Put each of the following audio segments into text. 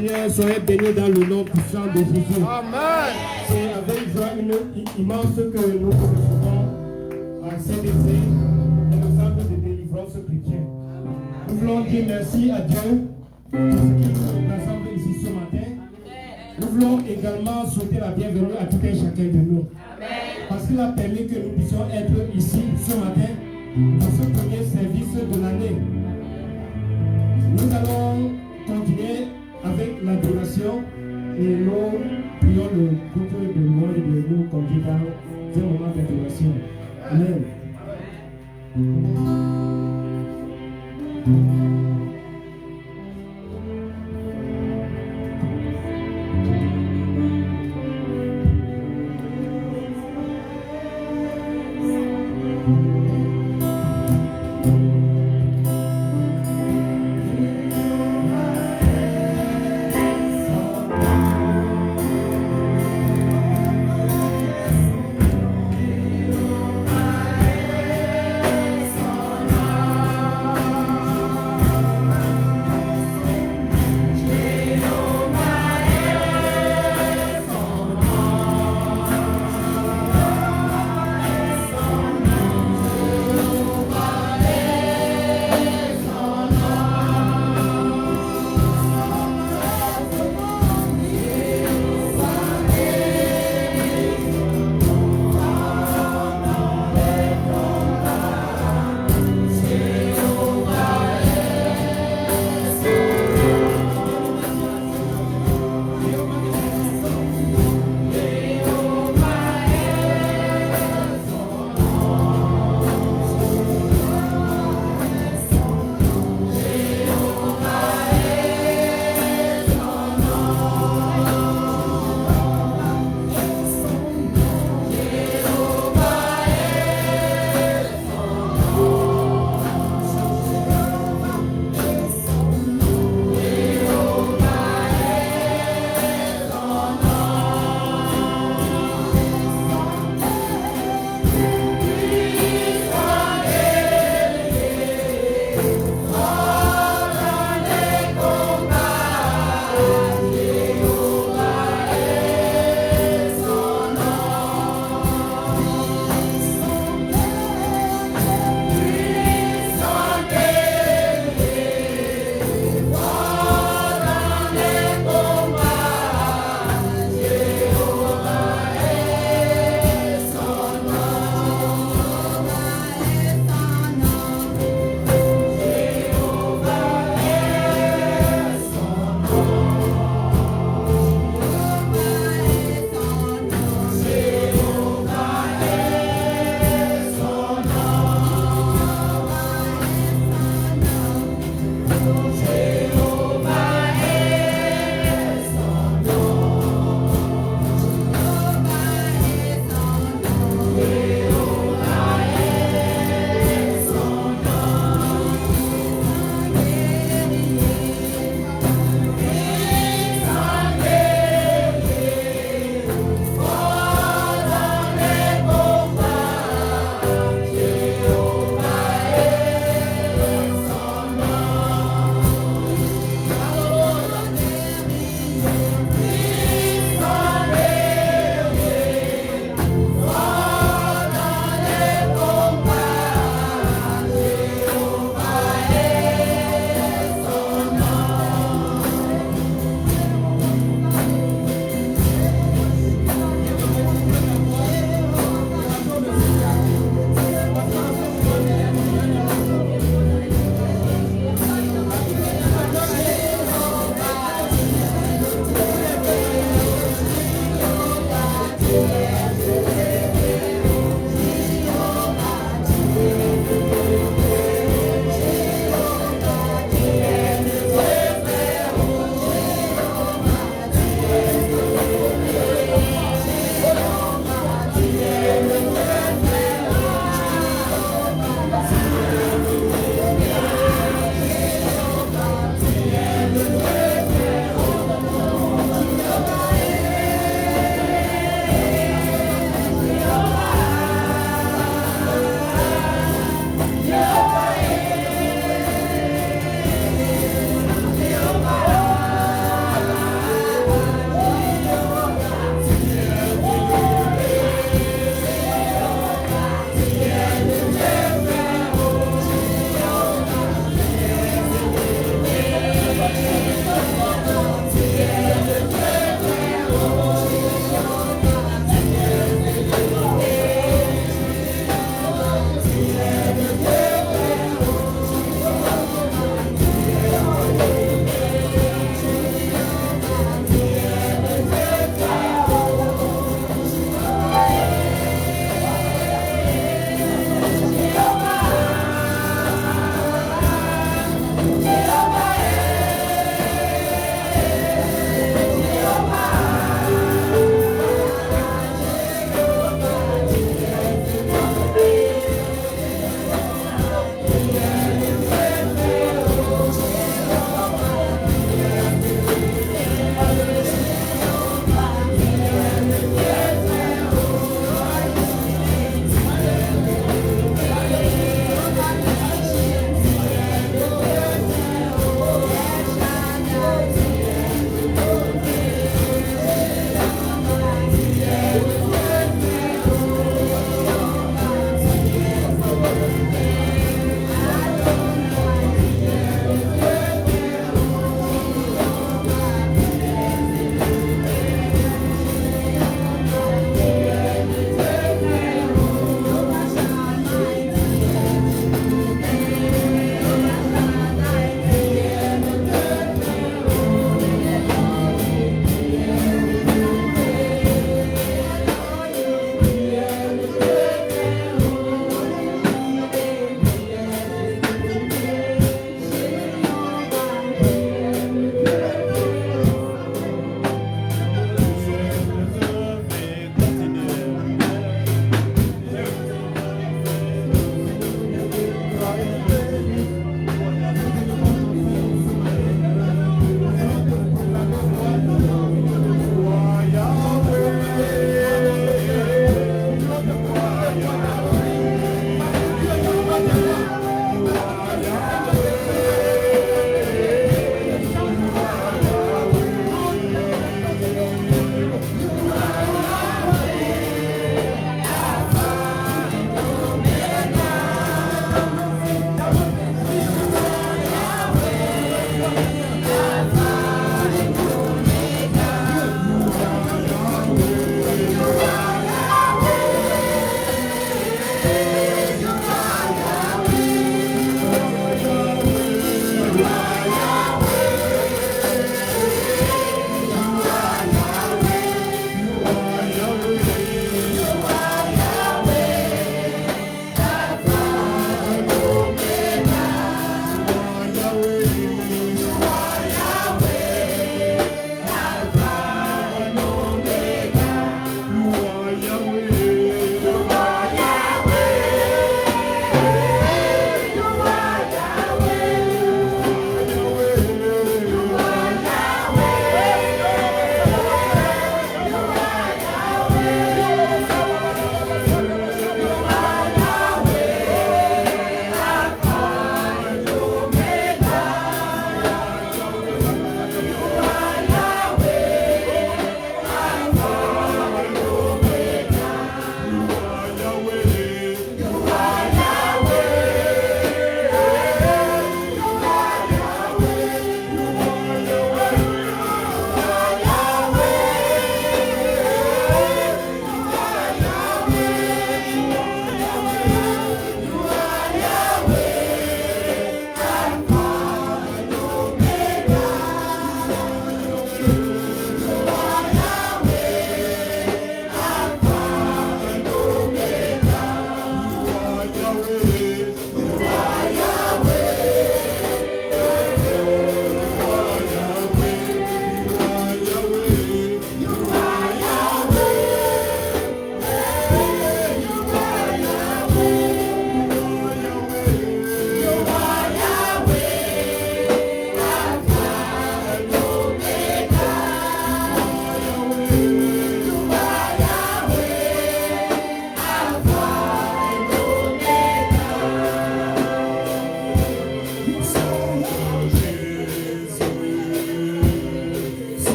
Seigneur, soyez bénis dans le nom puissant de Jésus. Amen. C'est avec joie immense que nous recevons à CDC le centre de délivrance chrétien. Nous voulons dire merci à Dieu pour ce qui nous rassemble ici ce matin. Nous voulons également souhaiter la bienvenue à tout un chacun de nous. Parce qu'il a permis que nous puissions être ici ce matin dans ce premier service de l'année. Nous allons continuer avec l'adoration et nous prions le groupe de louange de nous conduire dans un moment d'adoration. Amen. Amen.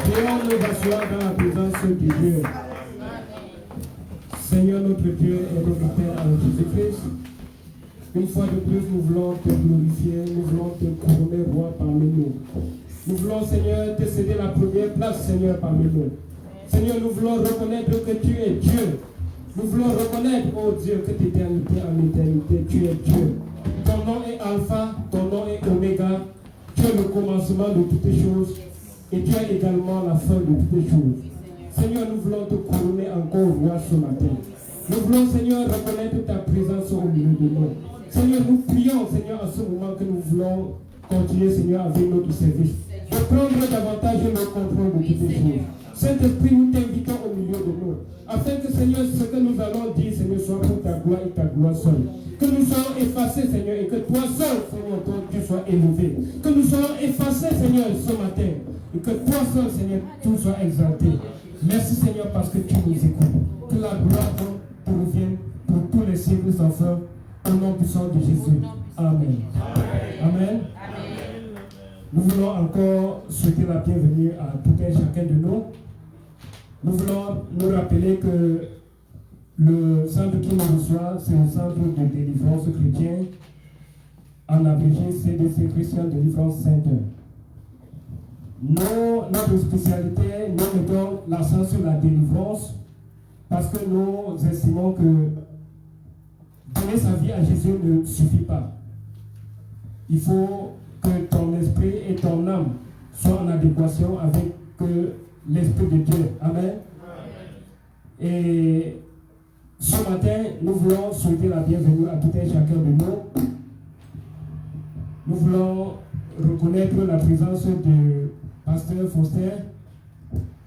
Viens nous asseoir dans la présence de Dieu. Seigneur notre Dieu et notre Père en Jésus-Christ, une fois de plus, nous voulons te glorifier, nous voulons te couronner roi parmi nous. Nous voulons, Seigneur, te céder la première place, Seigneur, parmi nous. Seigneur, nous voulons reconnaître que tu es Dieu. Nous voulons reconnaître, oh Dieu, que d'éternité en éternité, tu es Dieu. Ton nom est Alpha, ton nom est Oméga. Tu es le commencement de toutes les choses et tu es également la fin de toutes les choses. Seigneur, nous voulons te couronner encore roi ce matin. Nous voulons, Seigneur, reconnaître ta présence au milieu de nous. Seigneur, nous prions, Seigneur, à ce moment que nous voulons continuer, Seigneur, avec notre service. De prendre davantage le contrôle de toutes les choses. Saint-Esprit, nous t'invitons au milieu de nous, afin que, Seigneur, ce que nous allons dire, Seigneur, soit pour ta gloire et ta gloire seule. Que nous soyons effacés, Seigneur, et que toi seul, Seigneur, toi, tu sois élevé. Que nous soyons effacés, Seigneur, ce matin, et que toi seul, Seigneur, tout soit exalté. Merci, Seigneur, parce que tu nous écoutes. Que la gloire te revienne pour tous les siècles sans fin, au nom puissant de Jésus. Amen. Amen. Nous voulons encore souhaiter la bienvenue à tout un chacun de nous. Nous voulons nous rappeler que le centre qui nous reçoit, c'est un centre de délivrance chrétien, en abrégé CDC Christian Délivrance Center. Notre spécialité, nous mettons l'accent sur la délivrance parce que nous estimons que donner sa vie à Jésus ne suffit pas. Il faut que ton esprit et ton âme soient en adéquation avec l'Esprit de Dieu. Amen. Et ce matin, nous voulons souhaiter la bienvenue à tout un chacun de nous. Nous voulons reconnaître la présence de Pasteur Foster.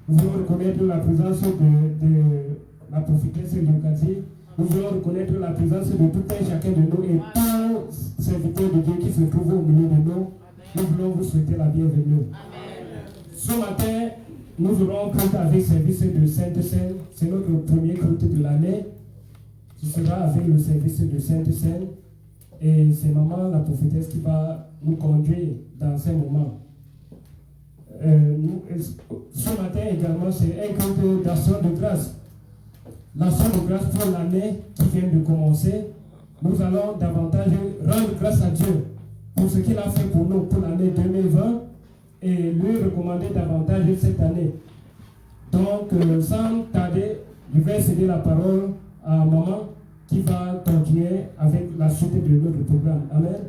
Nous voulons reconnaître la présence de la prophétesse Lucati. Nous voulons reconnaître la présence de tout un chacun de nous et tous serviteurs de Dieu qui se trouvent au milieu de nous. Nous voulons vous souhaiter la bienvenue. Amen. Ce matin, nous aurons culte avec service de Sainte-Seine. C'est notre premier culte de l'année. Ce sera avec le service de Sainte-Seine. Et c'est maman, la prophétesse, qui va nous conduire dans ces moments. Ce matin également, c'est un culte d'action de grâce. L'action de grâce pour l'année qui vient de commencer. Nous allons davantage rendre grâce à Dieu pour ce qu'il a fait pour nous pour l'année 2020 et lui recommander davantage cette année. Donc, sans tarder, je vais céder la parole à maman qui va continuer avec la suite de notre programme. Amen. Amen.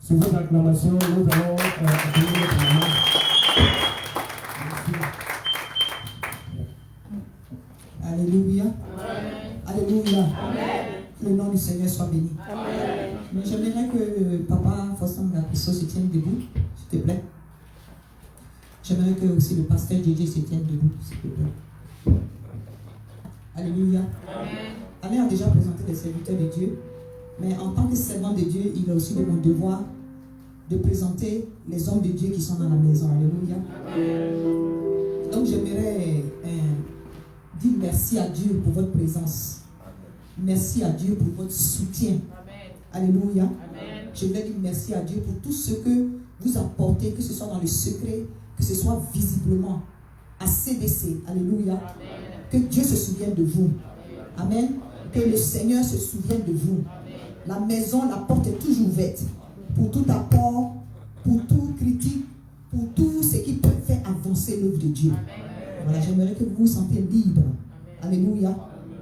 Sur vos acclamations, nous allons accueillir notre maman. Alléluia. Alléluia. Que le nom du Seigneur soit béni. Amen. Mais j'aimerais que Papa Faustin Gapisso se tienne debout, s'il te plaît. J'aimerais que aussi le pasteur DJ se tienne debout, s'il te plaît. Alléluia. Alain a déjà présenté les serviteurs de Dieu, mais en tant que servant de Dieu, il est aussi de mon devoir de présenter les hommes de Dieu qui sont dans la maison. Alléluia. Donc j'aimerais dire merci à Dieu pour votre présence. Merci à Dieu pour votre soutien. Amen. Alléluia. Amen. Je voulais dire merci à Dieu pour tout ce que vous apportez, que ce soit dans le secret, que ce soit visiblement à CDC. Alléluia. Amen. Que Dieu se souvienne de vous. Amen. Que le Seigneur se souvienne de vous. Amen. La maison, la porte est toujours ouverte pour tout apport, pour toute critique, pour tout ce qui peut faire avancer l'œuvre de Dieu. Amen. Voilà, j'aimerais que vous vous sentiez libre. Amen. Alléluia.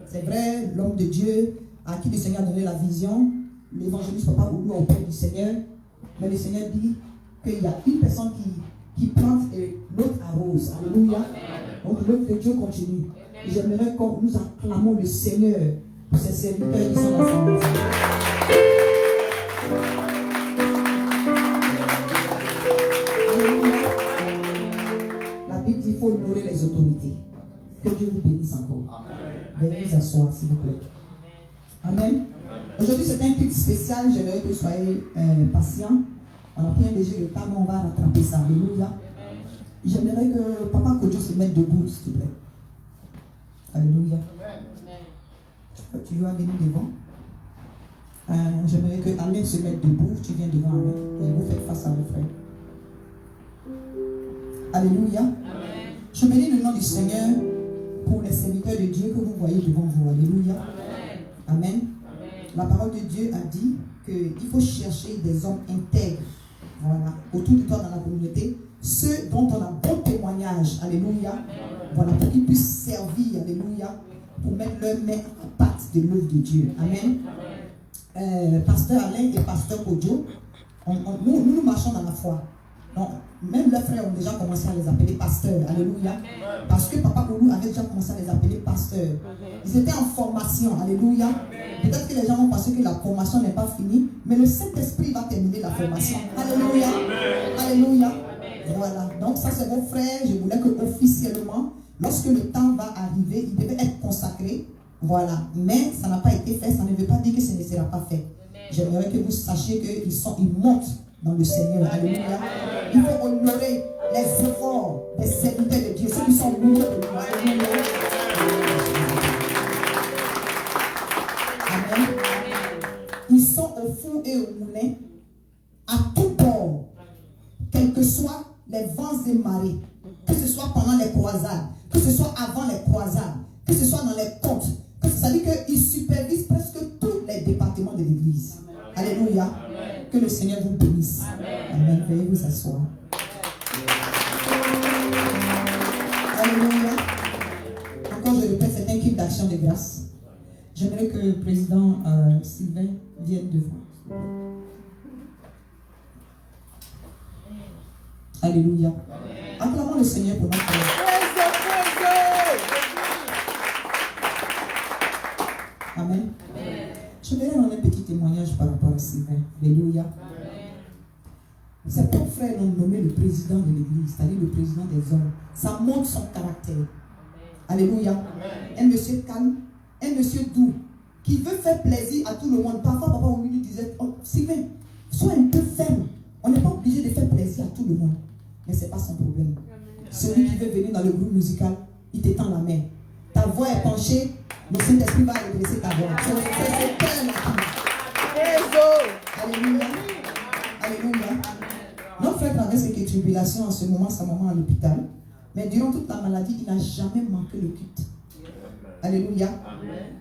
C'est vrai, l'homme de Dieu à qui le Seigneur a donné la vision, l'évangéliste ne va pas oublier au Père du Seigneur, mais le Seigneur dit qu'il y a une personne qui plante et l'autre arrose. Alléluia. Donc l'œuvre de Dieu continue. Et j'aimerais que nous acclamons le Seigneur pour ses serviteurs qui sont dans sa maison. Alléluia. La Bible dit qu'il faut honorer les autorités. Que Dieu vous bénisse encore. Venez vous asseoir, s'il vous plaît. Amen. Aujourd'hui, c'est un culte spécial. J'aimerais que vous soyez patients. On a pris un léger retard, mais on va rattraper ça. Alléluia. J'aimerais que Papa Kodjo se mette debout, s'il te plaît. Alléluia. Tu vas venir devant. J'aimerais que Alain se mette debout. Tu viens devant Alain. Et vous faites face à vos frères. Alléluia. Amen. Je bénis le nom du Seigneur pour les serviteurs de Dieu que vous voyez devant vous. Alléluia. Amen. Amen. La parole de Dieu a dit qu'il faut chercher des hommes intègres, voilà, autour de toi dans la communauté, ceux dont on a bon témoignage. Alléluia. Amen. Voilà, pour qu'ils puissent servir. Alléluia. Pour mettre leur main en pâte de l'œuvre de Dieu. Amen. Pasteur Alain et Pasteur Kodjo, nous marchons dans la foi. Donc, même leurs frères ont déjà commencé à les appeler pasteurs. Alléluia. Parce que Papa Koulou avait déjà commencé à les appeler pasteurs. Ils étaient en formation. Alléluia. Peut-être que les gens vont penser que la formation n'est pas finie, mais le Saint-Esprit va terminer la formation. Alléluia. Alléluia. Voilà. Donc, ça, c'est vos frères. Je voulais que officiellement, lorsque le temps va arriver, ils devaient être consacrés. Voilà. Mais ça n'a pas été fait. Ça ne veut pas dire que ce ne sera pas fait. J'aimerais que vous sachiez qu'ils montent dans le Seigneur. Alléluia. Il faut honorer les efforts des serviteurs de Dieu, ceux qui sont au milieu de nous. Alléluia. Amen. Ils sont au four et au moulin, à tout bord, quels que soient les vents et marées, que ce soit pendant les croisades, que ce soit avant les croisades, que ce soit dans les comptes, ça veut dire qu'ils supervisent presque tous les départements de l'Église. Alléluia. Amen. Que le Seigneur vous bénisse. Amen. Amen. Veuillez vous asseoir. Alléluia. Encore je répète, c'est un culte d'action de grâce. J'aimerais que le président Sylvain vienne devant. Alléluia. Acclamons le Seigneur pour notre Père. Amen. Je vais rendre un petit témoignage par rapport à Sylvain. Alléluia. Ses propres frères l'ont nommé le président de l'église, c'est-à-dire le président des hommes. Ça montre son caractère. Alléluia. Un monsieur calme, un monsieur doux, qui veut faire plaisir à tout le monde. Parfois, papa lui disait, oh, Sylvain, sois un peu ferme. On n'est pas obligé de faire plaisir à tout le monde. Mais ce n'est pas son problème. Celui qui veut venir dans le groupe musical, il t'étend la main. Ta voix est penchée, le Saint-Esprit va redresser ta voix. C'est tel. Alléluia. Alléluia. Notre frère traverse quelques tribulations en ce moment, sa maman à l'hôpital. Mais durant toute la maladie, il n'a jamais manqué le culte. Alléluia.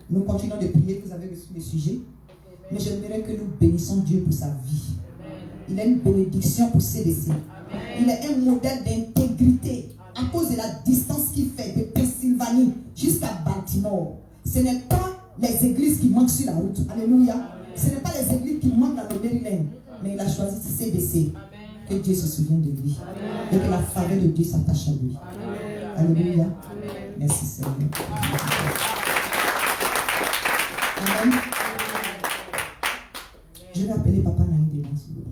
Nous continuons de prier, vous avez reçu le sujet. Mais j'aimerais que nous bénissons Dieu pour sa vie. Il a une bénédiction pour CDC. Il est un modèle d'intégrité à cause de la distance qu'il fait de Pennsylvanie jusqu'à Baltimore. Ce n'est pas les églises qui manquent sur la route. Alléluia. Ce n'est pas les églises qui manquent dans le Maryland. Mais il a choisi CDC. Que Dieu se souvienne de lui. Et que la faveur de Dieu s'attache à lui. Alléluia. Merci Seigneur. Amen. Je vais appeler Papa Naïm devant ce groupe.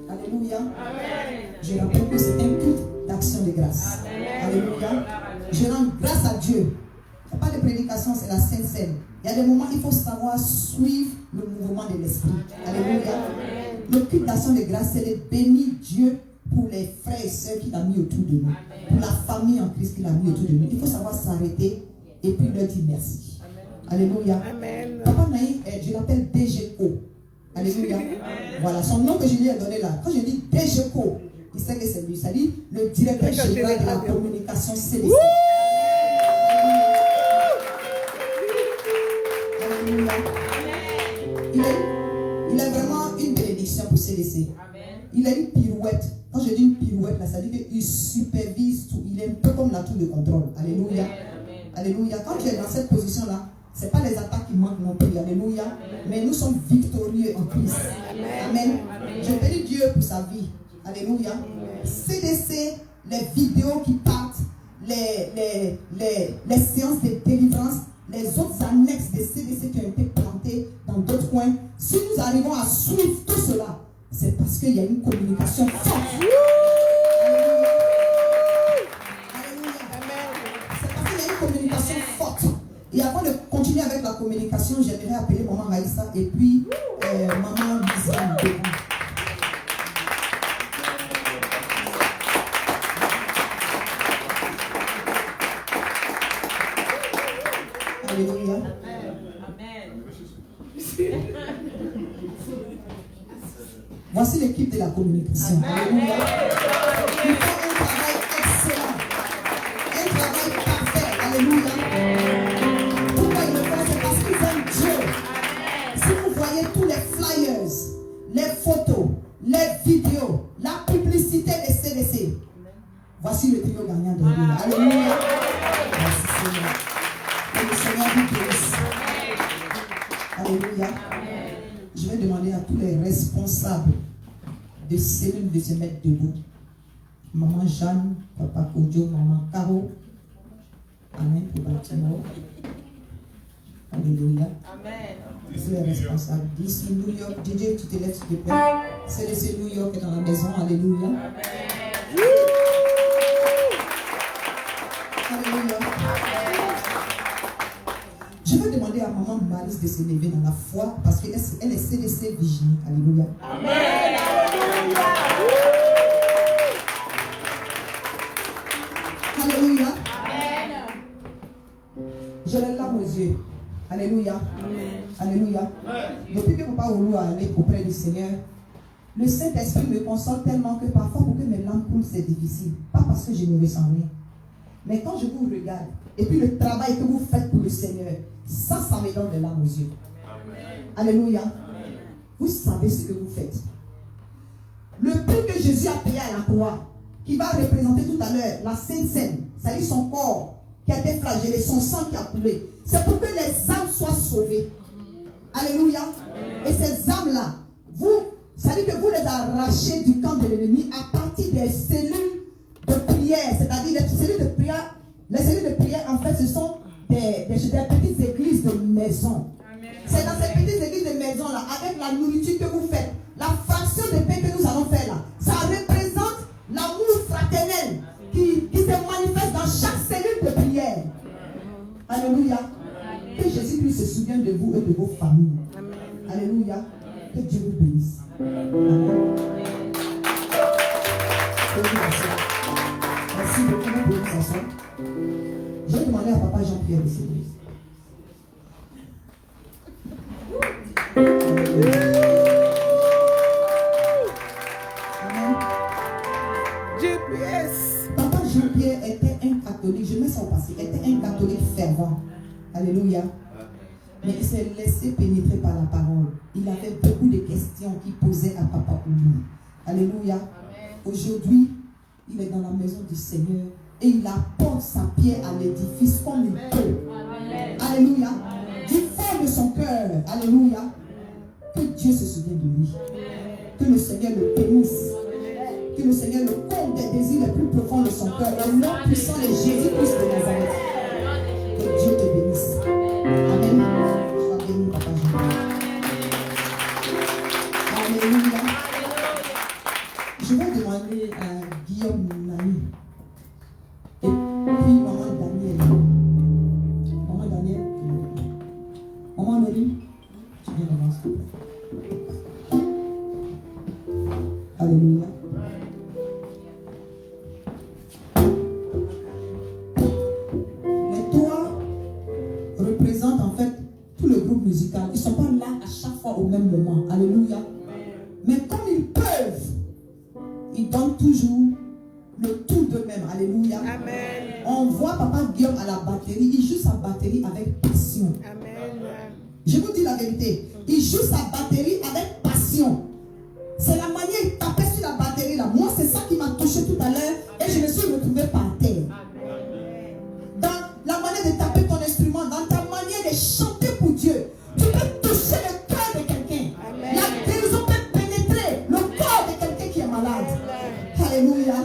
Alléluia. Je rappelle que c'est un culte d'action de grâce. Alléluia. Je rends grâce à Dieu. Il n'y a pas de prédication, c'est la Sainte Seine. Il y a des moments où il faut savoir suivre le mouvement de l'esprit. Alléluia. Le culte d'action de grâce, c'est de bénir Dieu pour les frères et sœurs qu'il a mis autour de nous. Pour la famille en Christ qu'il a mis autour de nous. Il faut savoir s'arrêter et puis leur dire merci. Alléluia. Amen. Papa Naïm, je l'appelle DGO. Alléluia. Voilà, son nom que je lui ai donné là. Quand je dis DGO, il sait que c'est lui. Ça dit le directeur général de la communication CDC. Alléluia. Il est vraiment une bénédiction pour CDC. Il a une pirouette. Quand je dis une pirouette, là, ça dit qu'il supervise tout. Il est un peu comme la tour de contrôle. Alléluia. Alléluia. Quand tu es dans cette position-là, ce n'est pas les attaques qui manquent non plus. Alléluia. Mais nous sommes victorieux en Christ. Amen. Je bénis Dieu pour sa vie. Alléluia. CDC, les vidéos qui partent, les séances de délivrance, les autres annexes de CDC qui ont été plantées dans d'autres coins. Si nous arrivons à suivre tout cela, c'est parce qu'il y a une communication forte. Alléluia. C'est parce qu'il y a une communication forte. Et avant de continuer avec la communication, j'aimerais appeler maman Maïssa et puis maman Lisa. Alléluia. Amen. Voici l'équipe de la communication. Alléluia. Ils font un travail excellent. Un travail parfait. Alléluia. Pourquoi ils le font? C'est parce qu'ils aiment Dieu. Si vous voyez tous les flyers, les photos, les vidéos, la publicité des CDC, voici le trio gagnant de l'île. Alléluia. Merci Seigneur. Que le Seigneur vous bénisse. Alléluia. Je vais demander à tous les responsables de cellules de se mettre debout. Maman Jeanne, Papa Kojo, Maman Caro. Amen pour Baltimore. Alléluia. Amen. Tous les responsables. D'ici New York, DJ, tu te lèves s'il te plaît. C'est New York est dans la maison. Alléluia. Amen. Alléluia. Je vais demander à maman Maris de se lever dans la foi parce qu'elle est CDC Virginie. Alléluia. Amen. Alléluia. Amen. J'ai les larmes aux yeux. Alléluia. Amen. Alléluia. Amen. Depuis que Papa Oulu a allé auprès du Seigneur, le Saint-Esprit me console tellement que parfois pour que mes larmes coulent, c'est difficile. Pas parce que je ne ressens rien. Mais quand je vous regarde, et puis le travail que vous faites pour le Seigneur, ça me donne des larmes aux yeux. Amen. Alléluia. Amen. Vous savez ce que vous faites. Le prix que Jésus a payé à la croix, qui va représenter tout à l'heure la Sainte Seine, c'est-à-dire son corps qui a été flagellé, son sang qui a coulé, c'est pour que les âmes soient sauvées. Alléluia. Amen. Et ces âmes-là, c'est-à-dire que vous les arrachez du camp de l'ennemi à partir des cellules de prière, c'est-à-dire les cellules de prière. Les cellules de prière, en fait, ce sont des petites églises de maison. C'est dans ces petites églises de maison là, avec la nourriture que vous faites, la fraction de pain que nous allons faire là, ça représente l'amour fraternel qui se manifeste dans chaque cellule de prière. Alléluia. Que Jésus-Christ se souvienne de vous et de vos familles. Alléluia. Que Dieu vous bénisse. Amen. Merci beaucoup pour votre façon. Je vais demander à Papa Jean-Pierre de s'aider. Amen. GPS. Papa Jean-Pierre était un catholique, je mets ça au passé, était un catholique fervent. Alléluia. Mais il s'est laissé pénétrer par la parole. Il avait beaucoup de questions qu'il posait à Papa Oulu. Alléluia. Aujourd'hui, il est dans la maison du Seigneur et il apporte sa pierre à l'édifice comme il peut. Alléluia. Du fond de son cœur. Alléluia. Que Dieu se souvienne de lui. Que le Seigneur le bénisse. Que le Seigneur le comble des désirs les plus profonds de son cœur. Au nom puissant de Jésus-Christ de Nazareth. Que Dieu te bénisse. Amen. Sois béni, Papa Jean. Alléluia. Je vais demander à Guillaume Nani et puis Maman Daniel. Maman Daniel. Maman Nori, tu viens devant s'il te plaît. Alléluia. Les trois représentent en fait tout le groupe musical. Ils ne sont pas là à chaque fois au même moment. Alléluia. Mais comme ils peuvent, ils donnent toujours le tout d'eux-mêmes. Alléluia. Amen. On voit Papa Guillaume à la batterie. Il joue sa batterie avec passion. Amen. Je vous dis la vérité. Il joue sa batterie avec passion. C'est la manière de taper sur la batterie là. Moi, c'est ça qui m'a touché tout à l'heure et je me suis retrouvé par terre. Dans la manière de taper ton instrument, dans ta manière de chanter pour Dieu, tu peux toucher le cœur de quelqu'un. La guérison peut pénétrer le corps de quelqu'un qui est malade. Alléluia.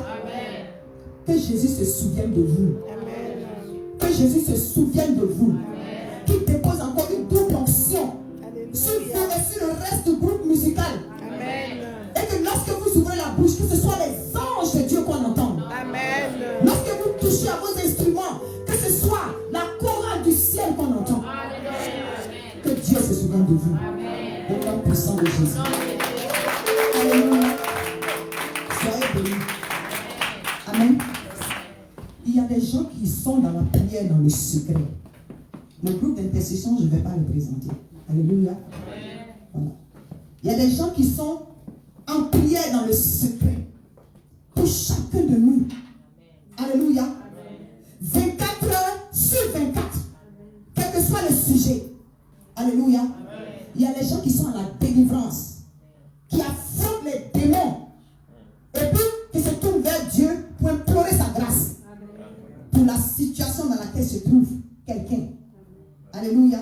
Que Jésus se souvienne de vous. Que Jésus se souvienne de vous. Qu'il dépose encore une double onction sur vous et sur le reste du groupe musical. Et que lorsque vous ouvrez la bouche, que ce soit les anges de Dieu qu'on entende. Amen. Lorsque vous touchez à vos instruments, que ce soit la chorale du ciel qu'on entend. Amen. Que Dieu se souvienne de vous. Au nom puissant de Jésus. Alléluia. Soyez bénis. Amen. Il y a des gens qui sont dans la prière, dans le secret. Le groupe d'intercession, je ne vais pas le présenter. Alléluia. Voilà. Il y a des gens qui sont en dans le secret. Pour chacun de nous. Alléluia. 24 heures sur 24. Quel que soit le sujet. Alléluia. Il y a les gens qui sont à la délivrance, qui affrontent les démons, et puis qui se tournent vers Dieu pour implorer sa grâce pour la situation dans laquelle se trouve quelqu'un. Alléluia.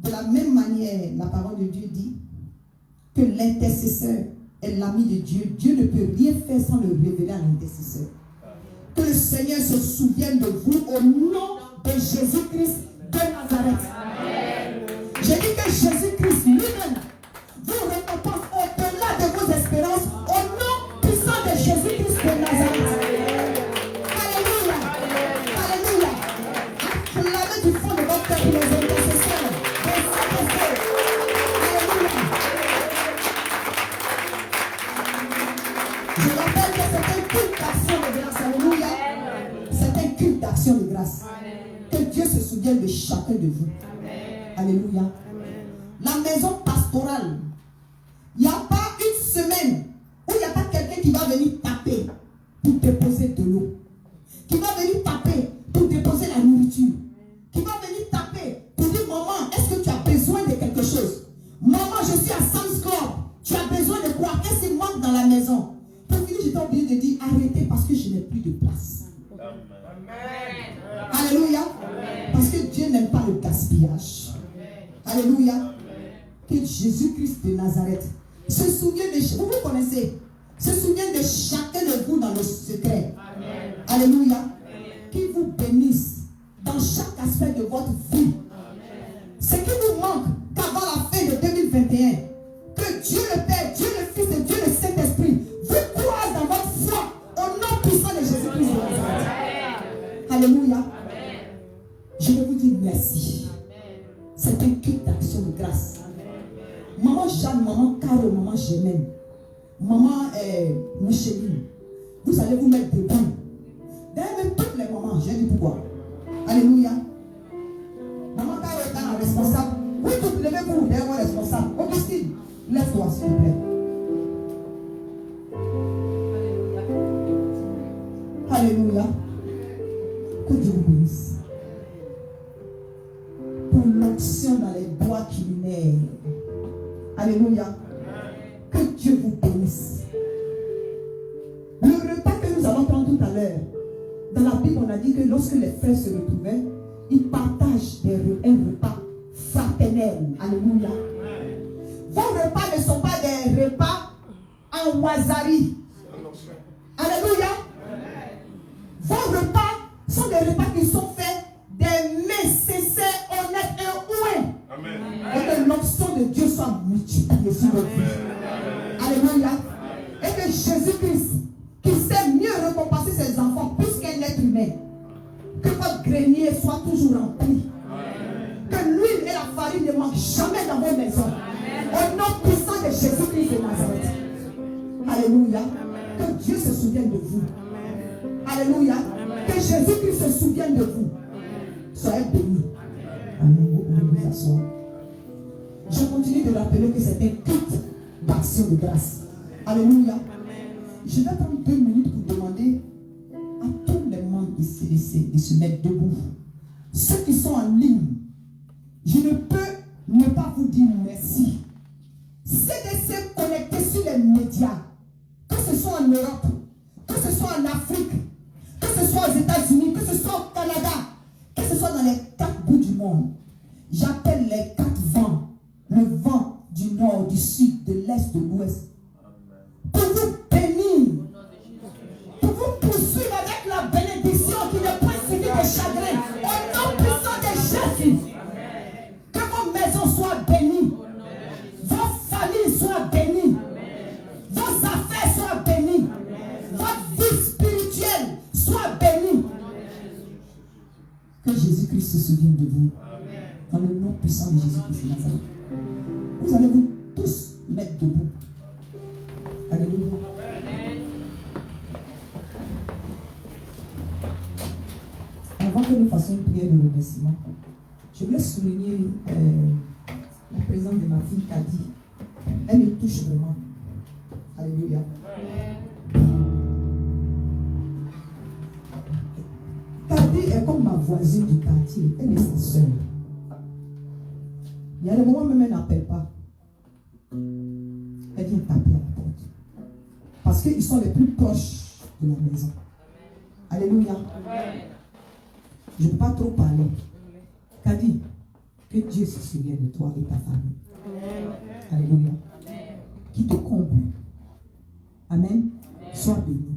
De la même manière, la parole de Dieu dit que l'intercesseur est l'ami de Dieu. Dieu ne peut rien faire sans le révéler à l'intercesseur. Que le Seigneur se souvienne de vous au nom de Jésus-Christ de Nazareth. J'ai dit que Jésus-Christ lui-même vous récompense au-delà de vos espérances au nom puissant de Jésus-Christ de Nazareth. Alléluia. Alléluia. Acclamez du fond de votre cœur pour les intercesseurs. Alléluia. Je rappelle que c'est un culte d'action de grâce. Alléluia. C'est un culte d'action de grâce. Que Dieu se souvienne de chacun de vous. Alléluia. La maison pastorale, il n'y a pas une semaine où il n'y a pas quelqu'un qui va venir taper pour déposer de l'eau, qui va venir taper pour déposer la nourriture, qui va venir taper pour dire maman, est-ce que tu as besoin de quelque chose? Maman, je suis à Sam's Club, tu as besoin de quoi? Qu'est-ce qui manque dans la maison? Pour finir, j'étais obligé de dire arrêtez parce que je n'ai plus de place. Amen. Alléluia. Amen. Parce que Dieu n'aime pas le gaspillage. Alléluia. Que Jésus-Christ de Nazareth se souvienne de vous connaissez, se souvienne de chacun de vous dans le secret. Amen. Alléluia. Qu'il vous bénisse dans chaque aspect de votre vie. Ce qui nous manque qu'avant la fin de 2021, que Dieu le Père, Dieu le Fils et Dieu le Saint-Esprit vous croise dans votre foi au nom puissant de Jésus-Christ de Nazareth. Alléluia. Amen. Je vais vous dire merci. C'est un culte d'action de grâce. Maman Jeanne, maman Caro, maman Germaine, maman Micheline, vous allez vous mettre debout. D'ailleurs, même toutes les mamans, j'ai dit pourquoi. Alléluia. Maman Caro est la responsable. Oui, toutes levez-vous, derrière moi responsable. Augustine, lève-toi s'il te plaît. Alléluia. Que Dieu vous bénisse. Pour l'onction dans les doigts culinaires. Alléluia. Que Dieu vous bénisse. Le repas que nous allons prendre tout à l'heure, dans la Bible, on a dit que lorsque les frères se retrouvaient, ils partagent un repas fraternel. Alléluia. Vos repas ne sont pas des repas en wasabi. Alléluia. Vos repas sont des repas qui sont faits des mains sincères, honnêtes et ouées. Et que l'onction de Dieu soit multipliée sur votre vie. Alléluia. Et que Jésus-Christ, qui sait mieux récompenser ses enfants plus qu'un être humain, que votre grenier soit toujours rempli. Que l'huile et la farine ne manquent jamais dans vos maisons. Au nom puissant de Jésus-Christ de Nazareth. Alléluia. Que Dieu se souvienne de vous. Alléluia. Que Jésus-Christ se souvienne de vous. Soyez bénis. Amen. Vous pouvez vous asseoir. Je continue de rappeler que c'est un culte d'action de grâce. Alléluia. Je vais prendre 2 minutes pour demander à tous les membres ici de se mettre debout. Ceux qui sont en ligne, je ne peux ne pas vous dire merci. CDC connecté sur les médias, que ce soit en Europe, que ce soit en Afrique, que ce soit aux États-Unis, que ce soit au Canada, que ce soit dans les 4 bouts du monde. J'appelle les 4 vents, le vent du nord, du sud, de l'est, de l'ouest, pour vous bénir, pour vous poursuivre avec la bénédiction qui n'est pas suivie de chagrin, au nom puissant de Jésus. Que vos maisons soient bénies, vos familles soient bénies, vos affaires soient bénies, votre vie spirituelle soit bénie. Que Jésus-Christ se souvienne de vous. Dans le nom puissant de Jésus-Christ de Nazareth. Vous allez vous tous mettre debout. Alléluia. Avant que nous fassions une prière de remerciement, je voulais souligner la présence de ma fille Kadi. Elle me touche vraiment. Alléluia. Kadi est comme ma voisine du quartier. Elle est sa soeur. Il y a des moments même elle n'appelle pas. Elle vient taper à la porte. Parce qu'ils sont les plus proches de la maison. Alléluia. Je ne peux pas trop parler. Kadi, que Dieu se souvienne de toi et ta famille. Alléluia. Qui te comble. Amen. Sois béni.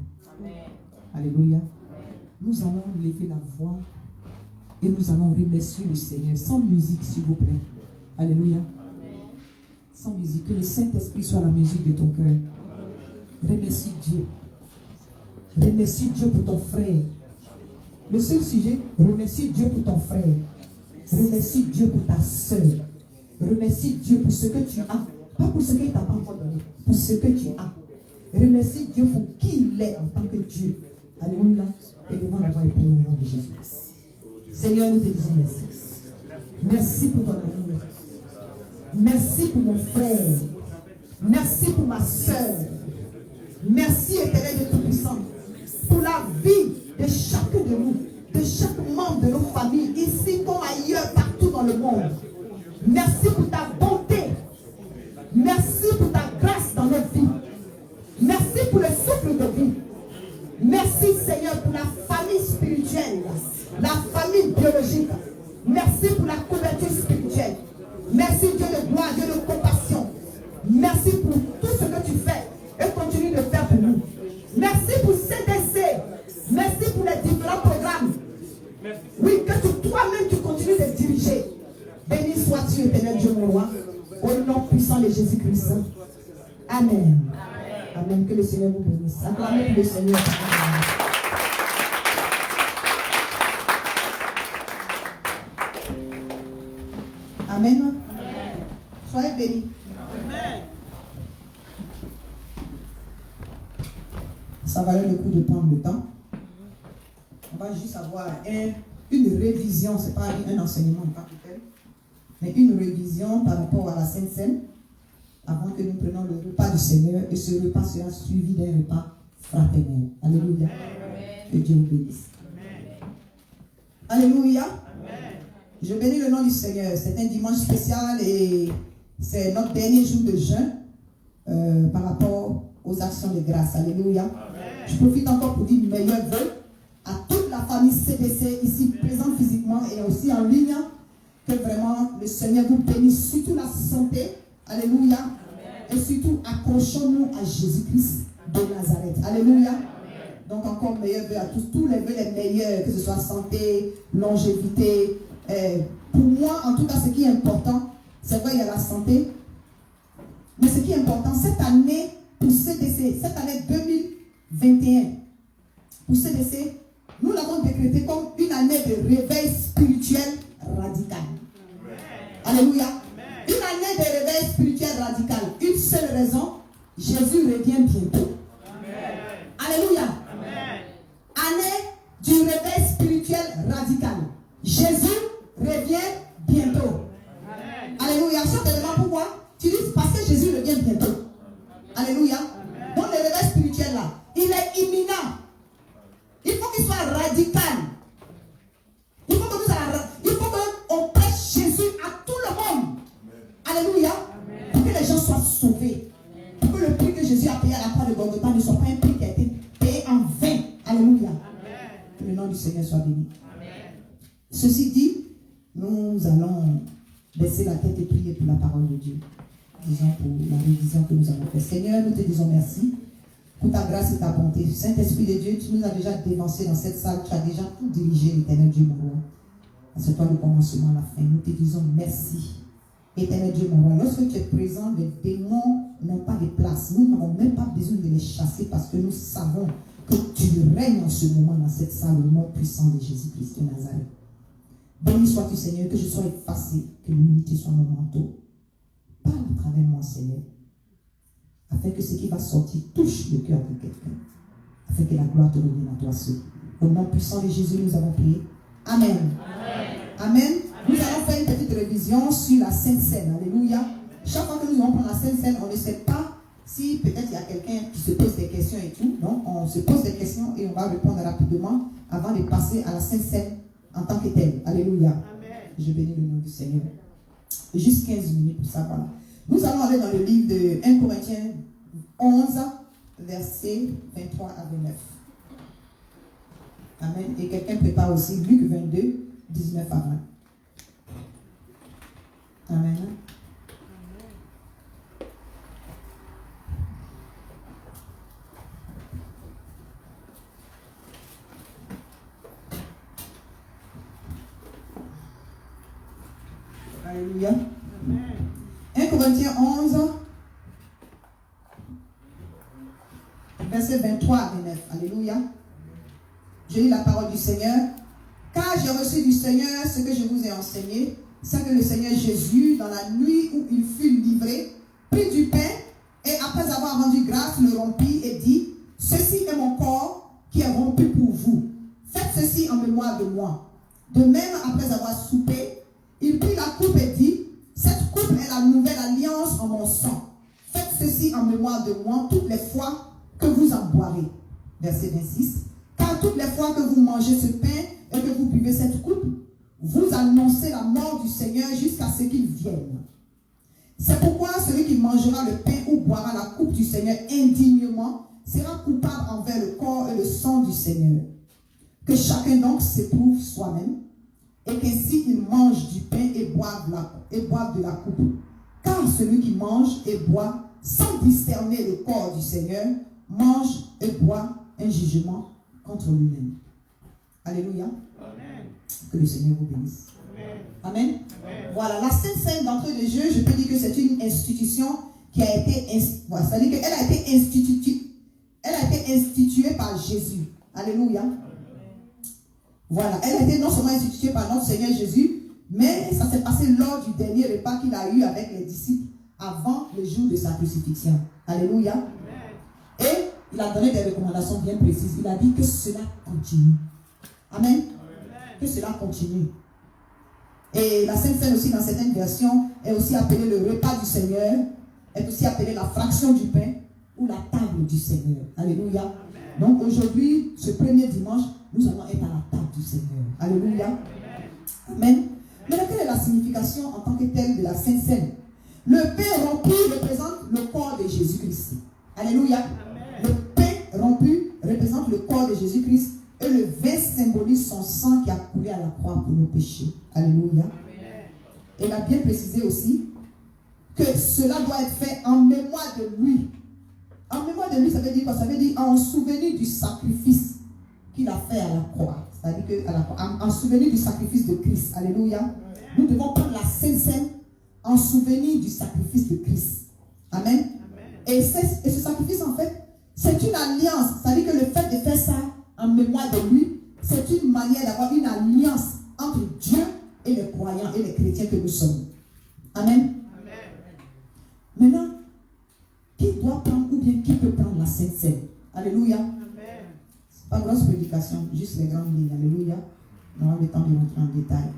Alléluia. Nous allons lever la voix et nous allons remercier le Seigneur sans musique, s'il vous plaît. Alléluia. Sans musique. Que le Saint-Esprit soit la musique de ton cœur. Remercie Dieu. Remercie Dieu pour ton frère. Le seul sujet, remercie Dieu pour ton frère. Remercie Dieu pour ta soeur. Remercie Dieu pour ce que tu as. Pas pour ce qu'il t'a pas encore donné. Pour ce que tu as. Remercie Dieu pour qui il est en tant que Dieu. Alléluia. Et devant la voix et pour le nom de Jésus. Seigneur, nous te disons merci. Merci pour ton amour. Merci pour mon frère. Merci pour ma soeur. Merci, Éternel de Tout-Puissant, pour la vie de chacun de nous, de chaque membre de nos familles, ici comme ailleurs, partout dans le monde. Merci pour ta bonté. Merci pour ta grâce dans notre vie. Merci pour le souffle de vie. Merci, Seigneur, pour la famille spirituelle, la famille biologique. Merci pour la couverture spirituelle. Merci, Dieu de gloire, Dieu de compassion. Merci pour tout ce que tu fais et continue de faire pour nous. Merci pour CDC. Merci pour les différents programmes. Oui, que toi-même tu continues de diriger. Béni sois-tu, éternel Dieu mon roi, au nom puissant de Jésus-Christ. Amen. Amen. Que le Seigneur vous bénisse. Acclamez le Seigneur. Amen. Soyez bénis. Amen. Ça valait le coup de prendre le temps. On va juste avoir une révision, ce n'est pas un enseignement en tant que tel, mais une révision par rapport à la Sainte Seine, avant que nous prenions le repas du Seigneur, et ce repas sera suivi d'un repas fraternel. Alléluia. Amen. Que Dieu vous bénisse. Amen. Alléluia. Amen. Je bénis le nom du Seigneur. C'est un dimanche spécial et c'est notre dernier jour de jeûne par rapport aux actions de grâce. Alléluia. Amen. Je profite encore pour dire meilleurs vœux à toute la famille CDC ici présente physiquement et aussi en ligne. Que vraiment le Seigneur vous bénisse, surtout la santé. Alléluia. Amen. Et surtout accrochons-nous à Jésus-Christ de Nazareth. Alléluia. Amen. Donc encore meilleurs vœux à tous les vœux les meilleurs, que ce soit santé, longévité. Pour moi, en tout cas, ce qui est important, c'est vrai, il y a la santé. Mais ce qui est important, cette année, pour CDC, cette année 2021, pour CDC, nous l'avons décrété comme une année de réveil spirituel radical. Amen. Alléluia. Amen. Une année de réveil spirituel radical. Une seule raison, Jésus revient bientôt. Amen. Alléluia. Amen. Année du réveil spirituel radical. Jésus revient bientôt. Amen. Alléluia. Ça te demande pourquoi? Tu dis parce que Jésus revient bientôt. Alléluia. Amen. Donc le réveil spirituel là, il est imminent. Il faut qu'il soit radical. Il faut qu'on prêche Jésus à tout le monde. Amen. Alléluia. Amen. Pour que les gens soient sauvés. Amen. Pour que le prix que Jésus a payé à la croix de Golgotha ne soit pas un prix qui a été payé en vain. Alléluia. Amen. Que le nom du Seigneur soit béni. Amen. Ceci dit, nous allons baisser la tête et prier pour la parole de Dieu. Disons pour la révision que nous avons faite. Seigneur, nous te disons merci pour ta grâce et ta bonté. Saint-Esprit de Dieu, tu nous as déjà dévancé dans cette salle, tu as déjà tout dirigé, l'éternel Dieu mon roi. C'est toi le commencement, la fin. Nous te disons merci. Éternel Dieu mon roi, lorsque tu es présent, les démons n'ont pas de place. Nous n'avons même pas besoin de les chasser parce que nous savons que tu règnes en ce moment dans cette salle au nom puissant de Jésus-Christ de Nazareth. Béni sois-tu, Seigneur, que je sois effacé, que l'humilité soit mon manteau. Parle à travers moi, Seigneur, afin que ce qui va sortir touche le cœur de quelqu'un, afin que la gloire te revienne à toi seul. Au nom puissant de Jésus, nous avons prié. Amen. Amen. Amen. Nous allons faire une petite révision sur la Sainte Seine. Alléluia. Chaque fois que nous allons prendre la Sainte Seine, on ne sait pas Si peut-être il y a quelqu'un qui se pose des questions et tout, donc on se pose des questions et on va répondre rapidement avant de passer à la Sainte Seine en tant que telle. Alléluia. Amen. Je bénis le nom du Seigneur. Juste 15 minutes pour ça, voilà. Nous allons aller dans le livre de 1 Corinthiens 11, versets 23 à 29. Amen. Et quelqu'un prépare aussi Luc 22, 19 à 20. Amen. Alléluia. 1 Corinthiens 11, verset 23 à 29. Alléluia. Je lis la parole du Seigneur. Car j'ai reçu du Seigneur ce que je vous ai enseigné, c'est que le Seigneur Jésus, dans la nuit où il fut livré, prit du pain et après avoir rendu grâce, le rompit et dit, ceci est mon corps qui est rompu pour vous. Faites ceci en mémoire de moi. De même, après avoir soupé, il prit la coupe et dit, cette coupe est la nouvelle alliance en mon sang. Faites ceci en mémoire de moi toutes les fois que vous en boirez. Verset 26. Car toutes les fois que vous mangez ce pain et que vous buvez cette coupe, vous annoncez la mort du Seigneur jusqu'à ce qu'il vienne. C'est pourquoi celui qui mangera le pain ou boira la coupe du Seigneur indignement sera coupable envers le corps et le sang du Seigneur. Que chacun donc s'éprouve soi-même, et qu'ainsi il mange du pain et boive de la coupe. Car celui qui mange et boit sans discerner le corps du Seigneur mange et boit un jugement contre lui-même. Alléluia. Amen. Que le Seigneur vous bénisse. Amen. Amen. Amen. Voilà, la Sainte Seine d'entrée de jeu, je peux dire que c'est une institution qui a été c'est-à-dire qu'elle a été instituée par Jésus. Alléluia. Voilà, elle a été non seulement instituée par notre Seigneur Jésus, mais ça s'est passé lors du dernier repas qu'il a eu avec les disciples avant le jour de sa crucifixion. Alléluia. Amen. Et il a donné des recommandations bien précises. Il a dit que cela continue. Amen. Amen. Que cela continue. Et la Sainte Seine aussi, dans certaines versions, est aussi appelée le repas du Seigneur, est aussi appelée la fraction du pain ou la table du Seigneur. Alléluia. Amen. Donc aujourd'hui, ce premier dimanche, nous allons être à la table du Seigneur. Alléluia. Amen. Amen. Mais quelle est la signification en tant que telle de la Sainte Seine? Le pain rompu représente le corps de Jésus-Christ. Alléluia. Amen. Le pain rompu représente le corps de Jésus-Christ et le vin symbolise son sang qui a coulé à la croix pour nos péchés. Alléluia. Amen. Et il a bien précisé aussi que cela doit être fait en mémoire de lui. En mémoire de lui, ça veut dire quoi? Ça veut dire en souvenir du sacrifice qu'il a fait à la croix. C'est-à-dire en souvenir du sacrifice de Christ. Alléluia. Amen. Nous devons prendre la Sainte Seine en souvenir du sacrifice de Christ. Amen. Amen. Et ce sacrifice, en fait, c'est une alliance. C'est-à-dire que le fait de faire ça en mémoire de lui, c'est une manière d'avoir une alliance entre Dieu et les croyants et les chrétiens que nous sommes. Amen. Amen. Maintenant, qui doit prendre ou bien qui peut prendre la Sainte Seine? Alléluia. C'est pas une grosse prédication, juste les grandes lignes. Alléluia. On aura le temps de rentrer en détail.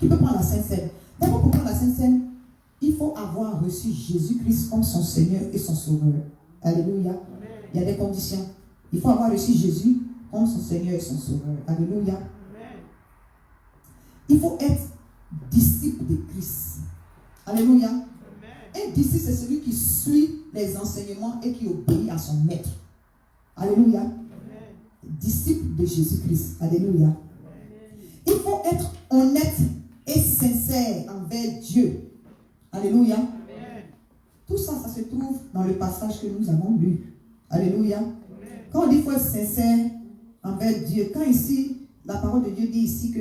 Qui peut prendre la Sainte Seine? D'abord, pour prendre la Sainte Seine, il faut avoir reçu Jésus-Christ comme son Seigneur et son Sauveur. Alléluia. Amen. Il y a des conditions. Il faut avoir reçu Jésus comme son Seigneur et son Sauveur. Alléluia. Amen. Il faut être disciple de Christ. Alléluia. Amen. Un disciple, c'est celui qui suit les enseignements et qui obéit à son maître. Alléluia. Amen. Disciple de Jésus-Christ. Alléluia. Amen. Il faut être honnête et sincère envers Dieu. Alléluia. Amen. Tout ça, ça se trouve dans le passage que nous avons lu. Alléluia. Amen. Quand on dit qu'il faut être sincère envers Dieu, quand ici, la parole de Dieu dit ici que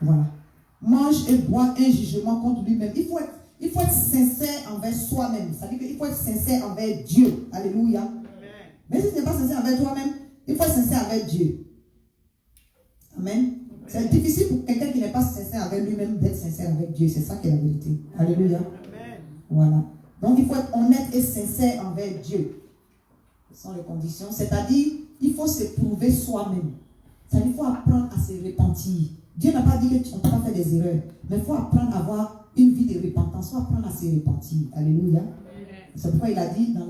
voilà, mange et boit un jugement contre lui-même. Il faut être sincère envers soi-même. C'est-à-dire qu'il faut être sincère envers Dieu. Alléluia. Amen. Mais si tu n'es pas sincère envers toi-même, il faut être sincère envers Dieu. Amen. Amen. C'est difficile pour quelqu'un qui n'est pas sincère avec lui-même d'être sincère avec Dieu. C'est ça qui est la vérité. Alléluia. Amen. Voilà. Donc il faut être honnête et sincère envers Dieu. Ce sont les conditions. C'est-à-dire, il faut s'éprouver soi-même. C'est-à-dire, il faut apprendre à se repentir. Dieu n'a pas dit qu'on ne peut pas faire des erreurs. Mais il faut apprendre à avoir une vie de repentance. Il faut apprendre à se repentir. Alléluia. C'est pourquoi il a dit dans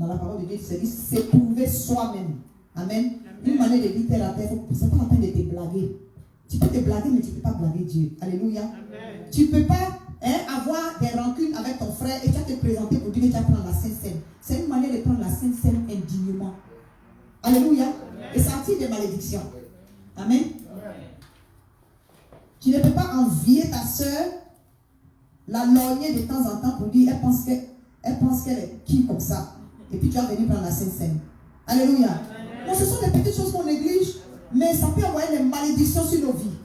la parole de Dieu, il s'est dit s'éprouver soi-même. Amen. Une manière de dire terre à terre, ce n'est pas la peine de te blaguer. Tu peux te blaguer, mais tu ne peux pas blaguer Dieu. Alléluia. Amen. Tu ne peux pas avoir des rancunes avec ton frère et tu vas te présenter pour dire que tu vas prendre la Sainte Seine. C'est une manière de prendre la Sainte Seine indignement. Alléluia. Amen. Et ça attire des malédictions. Amen. Amen. Tu ne peux pas envier ta soeur, la lorgner de temps en temps pour dire elle pense qu'elle est qui comme ça. Et puis tu vas venir prendre la Sainte Seine. Alléluia. Amen. Bon, ce sont des petites choses qu'on néglige, mais ça peut envoyer des malédictions sur nos vies.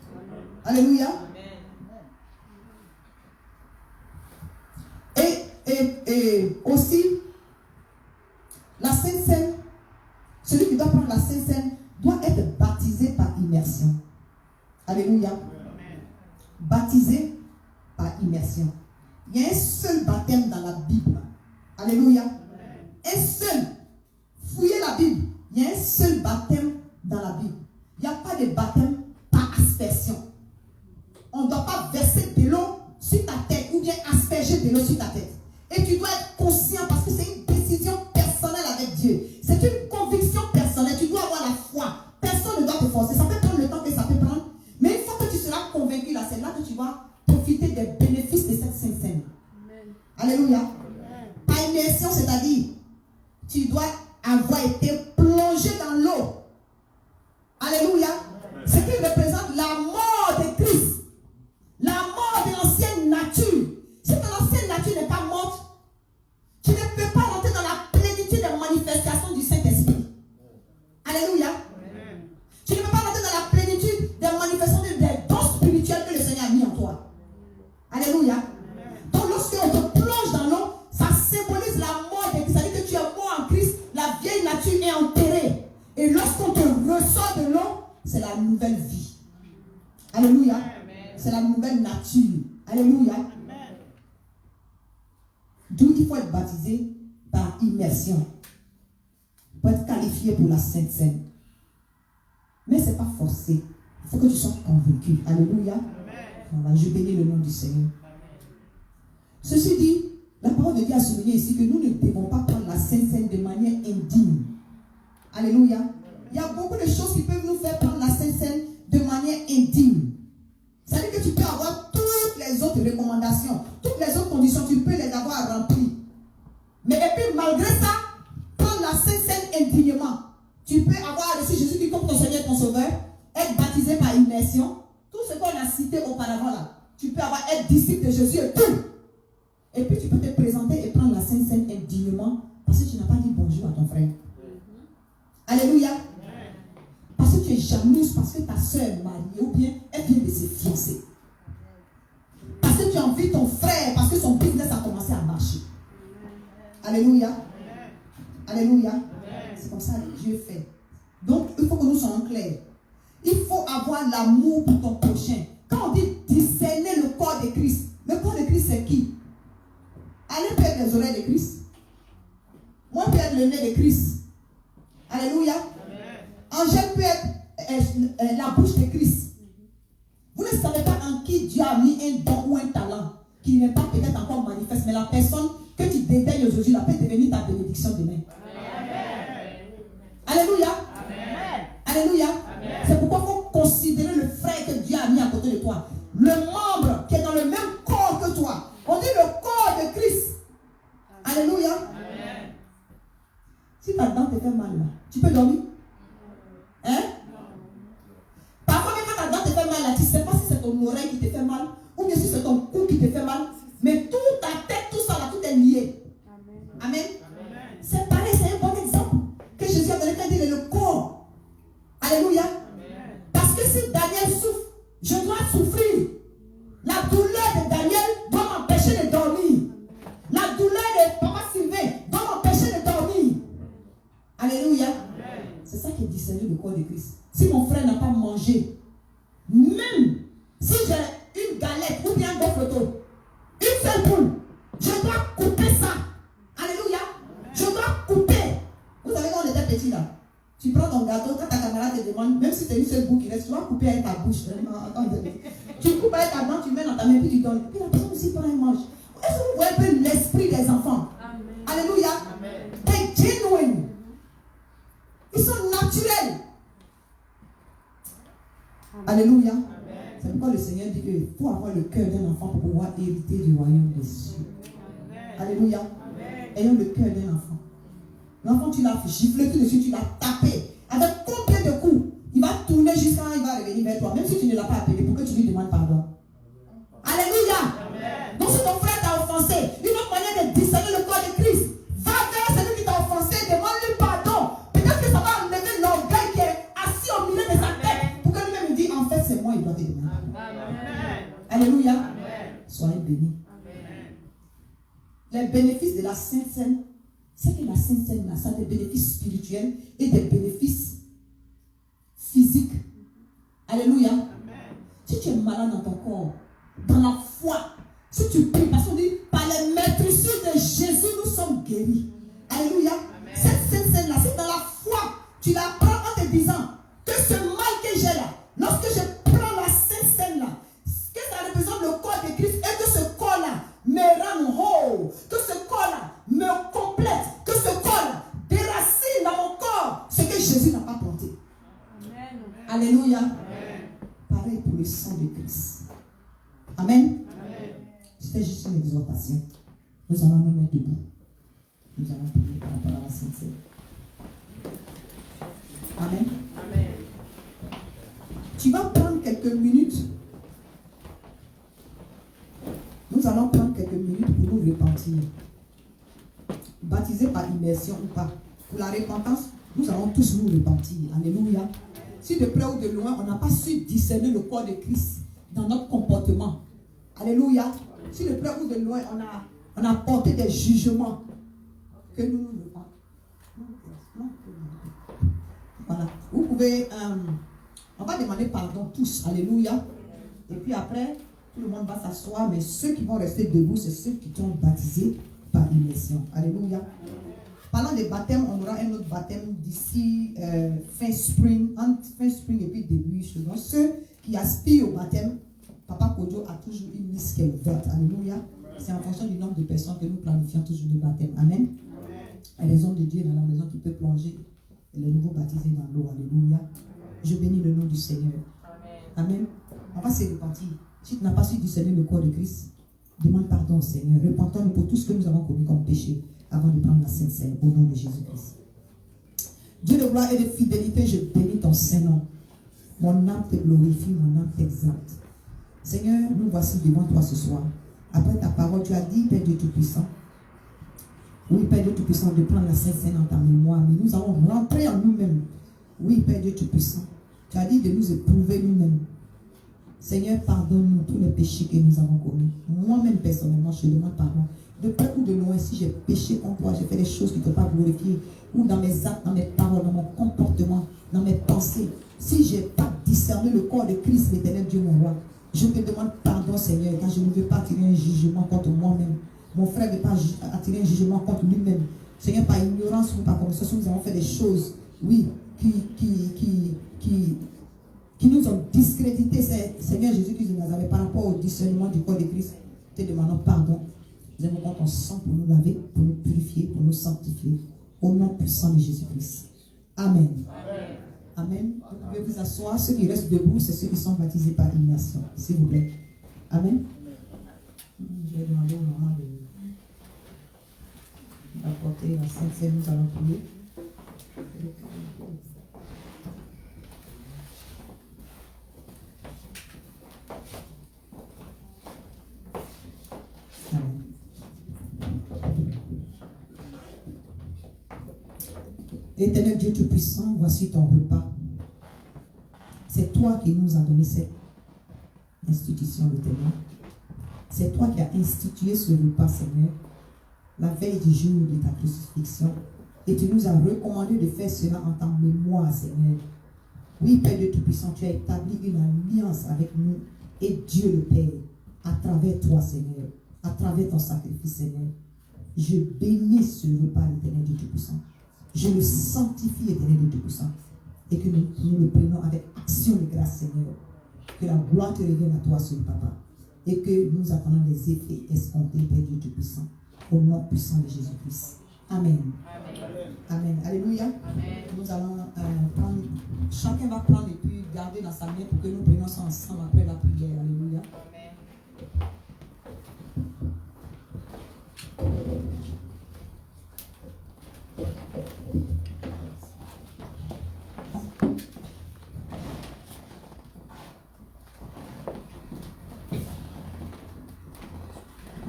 Alléluia. Et aussi, la Sainte Seine, celui qui doit prendre la Sainte Seine doit être baptisé par immersion. Alléluia. Amen. Baptisé par immersion. Il y a un seul baptême dans la Bible. Alléluia. Amen. Un seul. Fouillez la Bible. Il y a un seul baptême dans la Bible. Il n'y a pas de baptême par aspersion. On ne doit pas verser de l'eau sur ta tête ou bien asperger de l'eau sur ta tête. Et tu dois être conscient parce que c'est une décision personnelle avec Dieu. C'est une conviction personnelle. Tu dois avoir la foi. Personne ne doit te forcer. Ça peut prendre le temps que ça peut prendre. Mais une fois que tu seras convaincu, là, c'est là que tu vas profiter des bénéfices de cette Sainte Seine. Alléluia. Amen. Par immersion, c'est-à-dire, tu dois avoir été plongé dans l'eau. Alléluia. Amen. Ce qui représente la mort de Christ. La mort de l'ancienne nature. Si ton ancienne nature n'est pas morte, tu ne peux pas rentrer dans la plénitude des manifestations du Saint-Esprit. Alléluia. Amen. Tu ne peux pas rentrer dans la plénitude des manifestations des dons spirituels que le Seigneur a mis en toi. Alléluia. Amen. Donc lorsqu'on te plonge dans l'eau, ça symbolise la mort de Christ. C'est-à-dire que tu es mort en Christ, la vieille nature est enterrée. Et lorsqu'on te ressort de l'eau, c'est la nouvelle vie. Alléluia. Amen. C'est la nouvelle nature. Alléluia. Amen. D'où il faut être baptisé par immersion. Pour être qualifié pour la Sainte Seine. Mais ce n'est pas forcé. Il faut que tu sois convaincu. Alléluia. Voilà, je bénis le nom du Seigneur. Ceci dit, la parole de Dieu a souligné ici que nous ne devons pas prendre la Sainte Seine de manière indigne. Alléluia. Il y a beaucoup de choses qui peuvent nous faire prendre la Sainte Seine de manière indigne. C'est-à-dire que tu peux avoir toutes les autres recommandations, toutes les autres conditions, tu peux les avoir remplies. Mais et puis malgré ça, prendre la Sainte Seine indignement. Tu peux avoir reçu Jésus-Christ comme ton Seigneur et ton Sauveur, être baptisé par immersion, tout ce qu'on a cité auparavant là. Tu peux avoir être disciple de Jésus et tout. Et puis tu peux te présenter et prendre la Sainte Seine indignement parce que tu n'as pas dit bonjour à ton frère. Alléluia. Parce que tu es jalouse, parce que ta soeur est mariée ou bien elle vient de se fiancer. Parce que tu envies ton frère, parce que son business a commencé à marcher. Alléluia. Alléluia. C'est comme ça que Dieu fait. Donc, il faut que nous soyons clairs. Il faut avoir l'amour pour ton prochain. Quand on dit discerner le corps de Christ, le corps de Christ c'est qui? Allez peut être les oreilles de Christ. Moi peut être le nez de Christ. Alléluia. Angèle peut être la bouche de Christ. Vous ne savez pas en qui Dieu a mis un don ou un talent qui n'est pas peut-être encore manifeste, mais la personne que tu dédaignes aujourd'hui, peut devenir ta bénédiction demain. Alléluia. Amen. Alléluia. Amen. C'est pourquoi il faut considérer le frère que Dieu a mis à côté de toi. Le membre qui est dans le même corps que toi. On dit le corps de Christ. Alléluia. Amen. Si ta dent te fait mal, là, tu peux dormir? Hein? Parfois, même quand ta dent te fait mal, là, tu ne sais pas si c'est ton oreille qui te fait mal ou bien si c'est ton cou qui te fait mal. Mais toute ta tête, tout ça, là, tout est lié. Amen. Amen. C'est pareil, c'est un bon exemple que Jésus a donné quand il dit le corps. Alléluia. Amen. Parce que si Daniel souffre, je dois souffrir. La douleur de Daniel doit m'empêcher de dormir. La douleur de Papa Sylvain doit m'empêcher de dormir. Alléluia. Amen. C'est ça qui est discerné le corps de Christ. Si mon frère n'a pas mangé, même si j'ai une galette ou bien un bon photo, une seule poule, je dois couper ça. Alléluia. Je dois couper. Vous savez quand on était petit là, tu prends ton gâteau, quand ta camarade te demande, même si c'est une seule boucle qui reste, tu vas couper avec ta bouche. Tu coupes avec ta main, tu mets dans ta main, puis tu donnes. Puis la personne aussi prend et mange. Est-ce que vous voyez un peu l'esprit des enfants? Amen. Alléluia. They're genuine. Ils sont naturels. Amen. Alléluia. Amen. C'est pourquoi le Seigneur dit qu'il faut avoir le cœur d'un enfant pour pouvoir hériter du royaume des cieux. Alléluia. Amen. Ayons le cœur d'un enfant. L'enfant, tu l'as giflé tout dessus, tu l'as tapé. Avec combien de coups? Il va tourner jusqu'à il va revenir vers toi. Même si tu ne l'as pas appelé, pour que tu lui demandes pardon. Alléluia. Amen. Donc si ton frère t'a offensé, une autre manière de discerner le corps de Christ, va vers celui qui t'a offensé, demande-lui pardon. Peut-être que ça va enlever l'orgueil qui est assis au milieu de sa tête pour que lui-même il dise en fait c'est moi, il doit te demander pardon. Alléluia. Amen. Soyez bénis. Amen. Les bénéfices de la Sainte Seine, c'est que la Sainte Seine, ça a des bénéfices spirituels et des bénéfices physiques. Alléluia. Amen. Si tu es malade dans ton corps, dans la foi, si tu pries, parce qu'on dit, par les maîtrisures de Jésus, nous sommes guéris. Alléluia. Amen. Cette Sainte Seine-là, c'est dans la foi. Tu la prends en te disant que ce mal que j'ai là, lorsque je prends la Sainte Seine-là, que ça représente le corps de Christ et que ce corps-là me rend whole, que ce corps-là me complète, que ce corps-là déracine dans mon corps ce que Jésus n'a pas planté. Amen. Alléluia. Amen. Pareil pour le sang de Christ. Amen. Amen. C'était juste une exhortation. Nous allons nous mettre debout. Nous allons prier par rapport à la Sainte Seine. Amen. Amen. Tu vas prendre quelques minutes. Nous allons prendre quelques minutes pour nous repentir. Baptisé par immersion ou pas. Pour la repentance, nous allons tous nous repentir. Alléluia. Si de près ou de loin, on n'a pas su discerner le corps de Christ dans notre comportement. Alléluia. Si de près ou de loin, on a porté des jugements, que nous nous repentons. Voilà. Vous pouvez, on va demander pardon tous. Alléluia. Et puis après, tout le monde va s'asseoir, mais ceux qui vont rester debout, c'est ceux qui sont baptisés par immersion. Alléluia. Parlant des baptêmes, on aura un autre baptême d'ici fin spring et puis début juin. Ceux qui aspirent au baptême, Papa Kojo a toujours une liste qui est ouverte. Alléluia. C'est en fonction du nombre de personnes que nous planifions toujours le baptême. Amen. Et les hommes de Dieu dans la maison qui peut plonger et les nouveaux baptisés dans l'eau. Alléluia. Je bénis le nom du Seigneur. Amen. On va se repentir. Si tu n'as pas su discerner le corps de Christ, demande pardon au Seigneur. Repentons-nous pour tout ce que nous avons commis comme péché avant de prendre la Sainte Seine au nom de Jésus-Christ. Dieu de gloire et de fidélité, je bénis ton Saint-Nom. Mon âme te glorifie, mon âme t'exalte. Seigneur, nous voici devant toi ce soir. Après ta parole, tu as dit, Père Dieu Tout-Puissant. Oui, Père Dieu Tout-Puissant, de prendre la Sainte Seine en ta mémoire. Mais nous allons rentrer en nous-mêmes. Oui, Père Dieu Tout-Puissant. Tu as dit de nous éprouver nous-mêmes. Seigneur, pardonne-nous tous les péchés que nous avons commis. Moi-même, personnellement, je te demande pardon. De près ou de loin, si j'ai péché contre toi, j'ai fait des choses qui ne t'ont pas glorifié, ou dans mes actes, dans mes paroles, dans mon comportement, dans mes pensées, si je n'ai pas discerné le corps de Christ, l'éternel Dieu, mon roi, je te demande pardon, Seigneur, car je ne veux pas attirer un jugement contre moi-même. Mon frère ne veut pas attirer un jugement contre lui-même. Seigneur, par ignorance ou par connaissance, nous avons fait des choses, oui, qui nous ont discrédité, Seigneur Jésus-Christ de Nazareth, par rapport au discernement du corps de Christ. Te demandons pardon. Nous avons ton sang pour nous laver, pour nous purifier, pour nous sanctifier. Au nom puissant de Jésus-Christ. Amen. Amen. Amen. Vous pouvez vous asseoir. Ceux qui restent debout, c'est ceux qui sont baptisés par immersion. S'il vous plaît. Amen. Je vais demander au moment d'apporter la Sainte Seine. Nous allons prier. Éternel Dieu Tout-Puissant, voici ton repas. C'est toi qui nous as donné cette institution, l'Éternel. C'est toi qui as institué ce repas, Seigneur, la veille du jour de ta crucifixion. Et tu nous as recommandé de faire cela en ta mémoire, Seigneur. Oui, Père Dieu Tout-Puissant, tu as établi une alliance avec nous et Dieu le Père, à travers toi, Seigneur, à travers ton sacrifice, Seigneur. Je bénis ce repas, l'Éternel Dieu Tout-Puissant. Je le sanctifie, Éternel Dieu Tout-Puissant. et que nous le prenons avec action de grâce, Seigneur. Que la gloire te revienne à toi, Seigneur Papa. Et que nous attendons les effets escomptés, Père Dieu Tout-Puissant. Au nom puissant de Jésus-Christ. Amen. Amen. Alléluia. Amen. Nous allons prendre, chacun va prendre et puis garder dans sa main pour que nous prenions ça ensemble après la prière. Alléluia.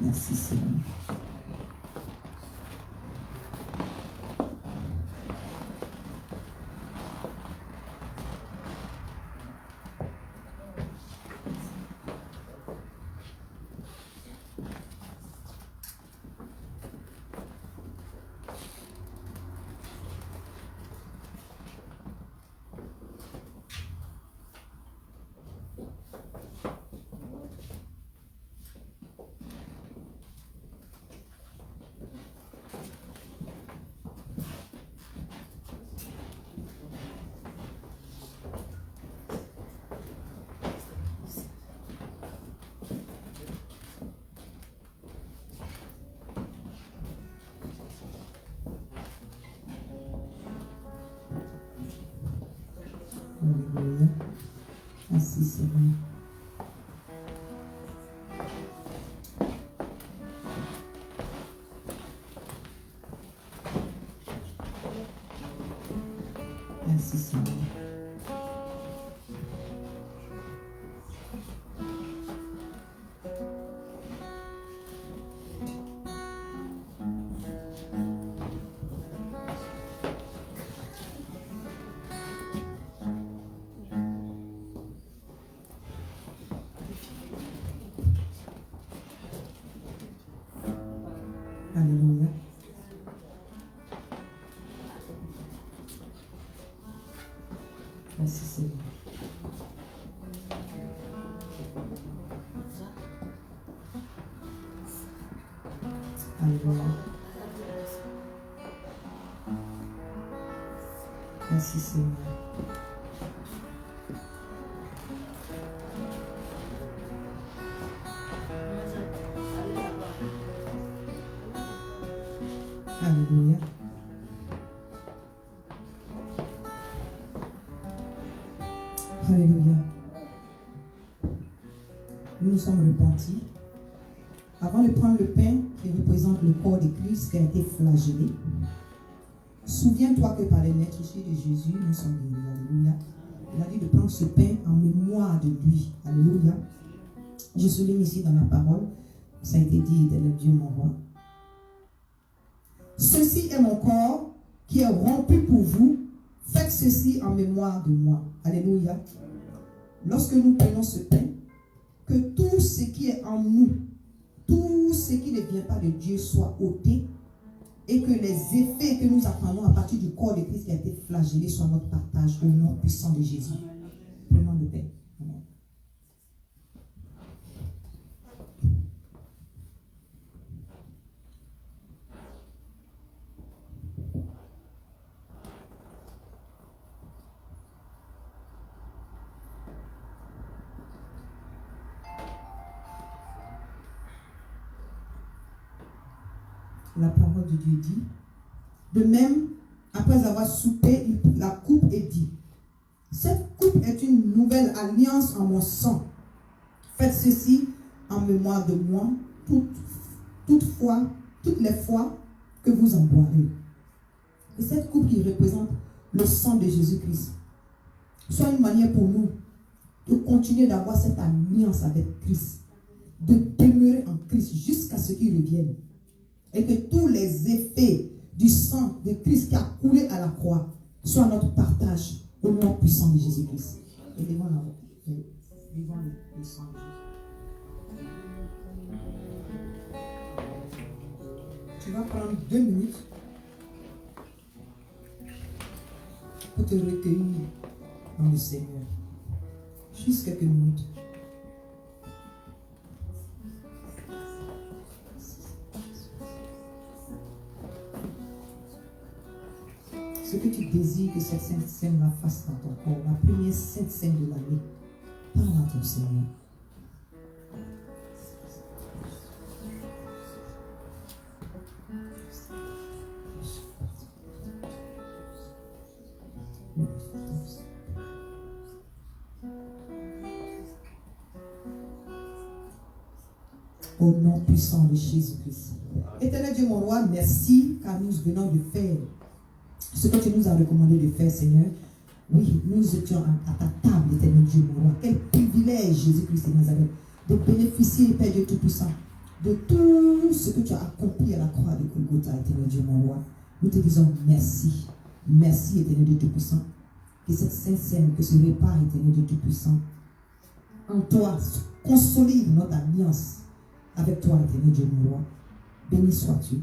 Merci Seigneur. Alléluia. Merci Seigneur. Merci Seigneur. Alléluia. Merci Seigneur. Alléluia. Merci Seigneur. Alléluia. Alléluia. Nous nous sommes repentis. Avant de prendre le pain qui représente le corps de Christ qui a été flagellé, souviens-toi que par les meurtrissures de Jésus, nous sommes guéris. Alléluia. Il a dit de prendre ce pain en mémoire de lui. Alléluia. Je souligne ici dans la parole, ça a été dit, éternel Dieu mon roi. Ceci est mon corps qui est rompu pour vous. Faites ceci en mémoire de moi. Alléluia. Lorsque nous prenons ce pain, que tout ce qui est en nous, tout ce qui ne vient pas de Dieu soit ôté et que les effets que nous attendons à partir du corps de Christ qui a été flagellé soient notre partage au nom puissant de Jésus. Prenons le pain. Amen. La parole de Dieu dit, de même, après avoir soupé, il prit la coupe et dit, cette coupe est une nouvelle alliance en mon sang. Faites ceci en mémoire de moi toutes les fois que vous en boirez. Et cette coupe qui représente le sang de Jésus-Christ soit une manière pour nous de continuer d'avoir cette alliance avec Christ, de demeurer en Christ jusqu'à ce qu'il revienne. Et que tous les effets du sang de Christ qui a coulé à la croix soient notre partage au nom puissant de Jésus-Christ. Et devant le sang de Jésus. Tu vas prendre 2 minutes pour te recueillir dans le Seigneur. Juste quelques minutes. Ce que tu désire que cette Sainte Seine la fasse dans ton corps. La première Sainte Seine de l'année. Parle à ton Seigneur. Au nom puissant de Jésus-Christ. Éternel Dieu, mon roi, merci car nous venons de faire ce que tu nous as recommandé de faire, Seigneur. Oui, nous étions à ta table, éternel Dieu, mon roi. Quel privilège, Jésus-Christ de Nazareth, de bénéficier, Père Dieu Tout-Puissant, de tout ce que tu as accompli à la croix de Golgotha, éternel Dieu, mon roi. Nous te disons merci. Merci, éternel Dieu Tout-Puissant. Que cette Sainte Seine, que ce repas, éternel Dieu Tout-Puissant, en toi, consolide notre alliance avec toi, éternel Dieu, mon roi. Béni sois-tu,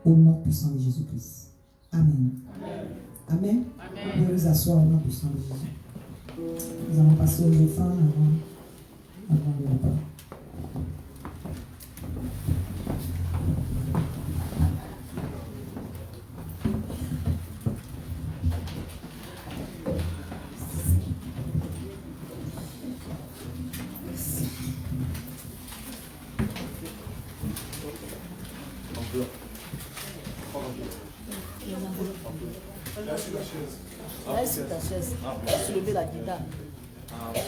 au nom puissant de Jésus-Christ. Amen. Amen. Amen. Nous nous asseoir au nom puissant de Jésus. Nous allons passer aux offrandes avant le repas. Là, c'est ta chaise. Soulever la guitare. Amen.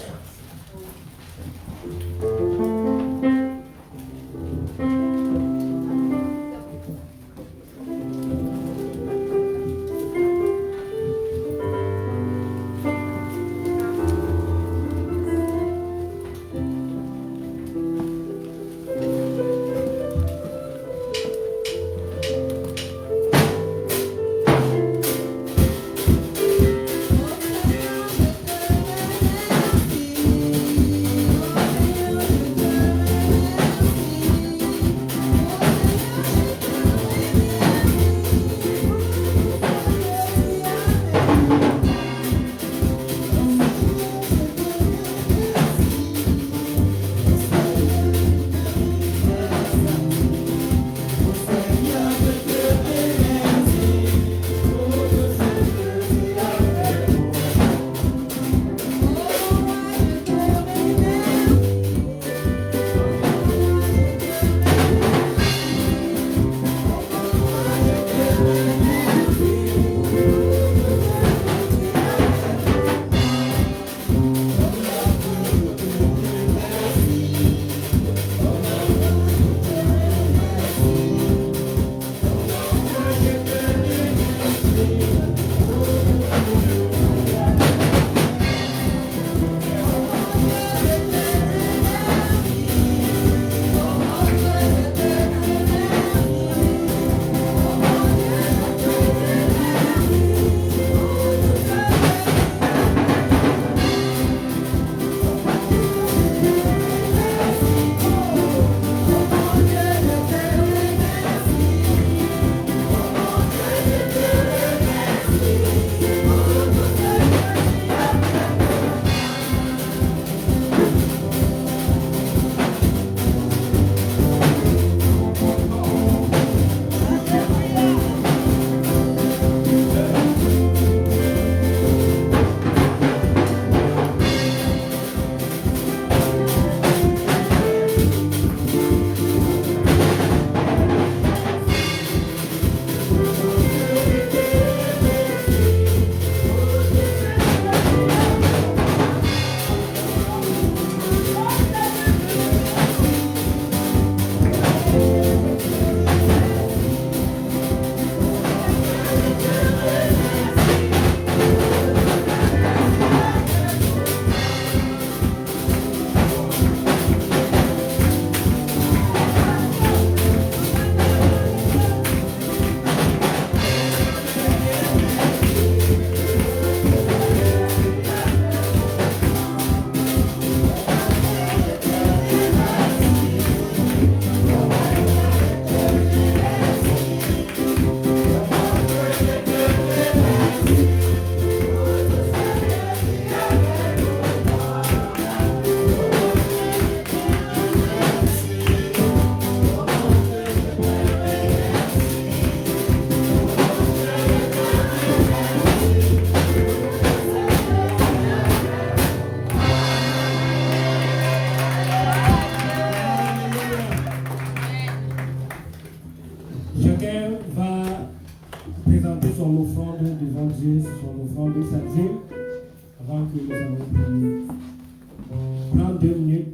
2 minutes,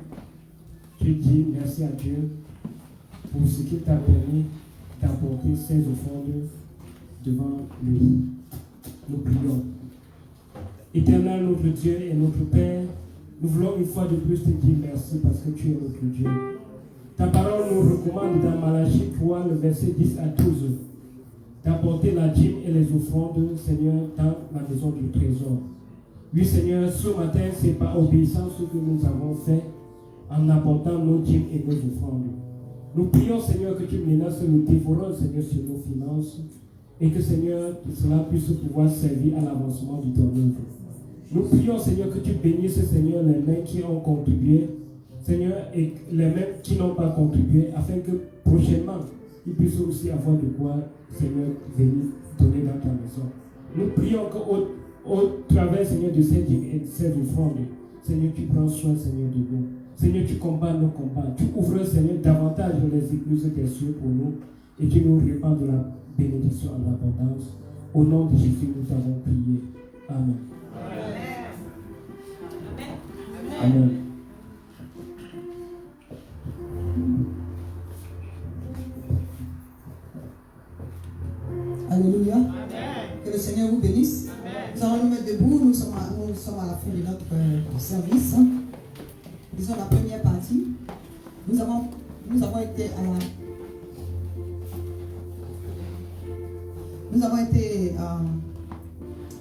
tu dis merci à Dieu pour ce qui t'a permis d'apporter ces offrandes devant lui. Nous prions. Éternel, notre Dieu et notre Père, nous voulons une fois de plus te dire merci parce que tu es notre Dieu. Ta parole nous recommande dans Malachie 3, le verset 10 à 12, d'apporter la dîme et les offrandes, Seigneur, dans la maison du trésor. Oui, Seigneur, ce matin, c'est par obéissance que nous avons fait en apportant nos dîmes et nos offrandes. Nous prions, Seigneur, que tu menaces le dévoreur, Seigneur, sur nos finances et que, Seigneur, cela puisse pouvoir servir à l'avancement du ton œuvre. Nous prions, Seigneur, que tu bénisses, Seigneur, les mains qui ont contribué, Seigneur, et les mains qui n'ont pas contribué, afin que prochainement, ils puissent aussi avoir de quoi, Seigneur, venir donner dans ta maison. Nous prions qu'au travers, Seigneur, de ces dîmes et de ces offrandes, Seigneur, tu prends soin, Seigneur, de nous. Seigneur, tu combats nos combats. Tu ouvres, Seigneur, davantage les écluses des cieux pour nous et tu nous répands de la bénédiction en abondance. Au nom de Jésus, nous t'avons prié. Amen. Amen. Alléluia. Amen. Que le Seigneur vous bénisse. Amen. Nous allons nous mettre debout. Nous sommes à la fin de notre service. Disons la première partie. Nous avons été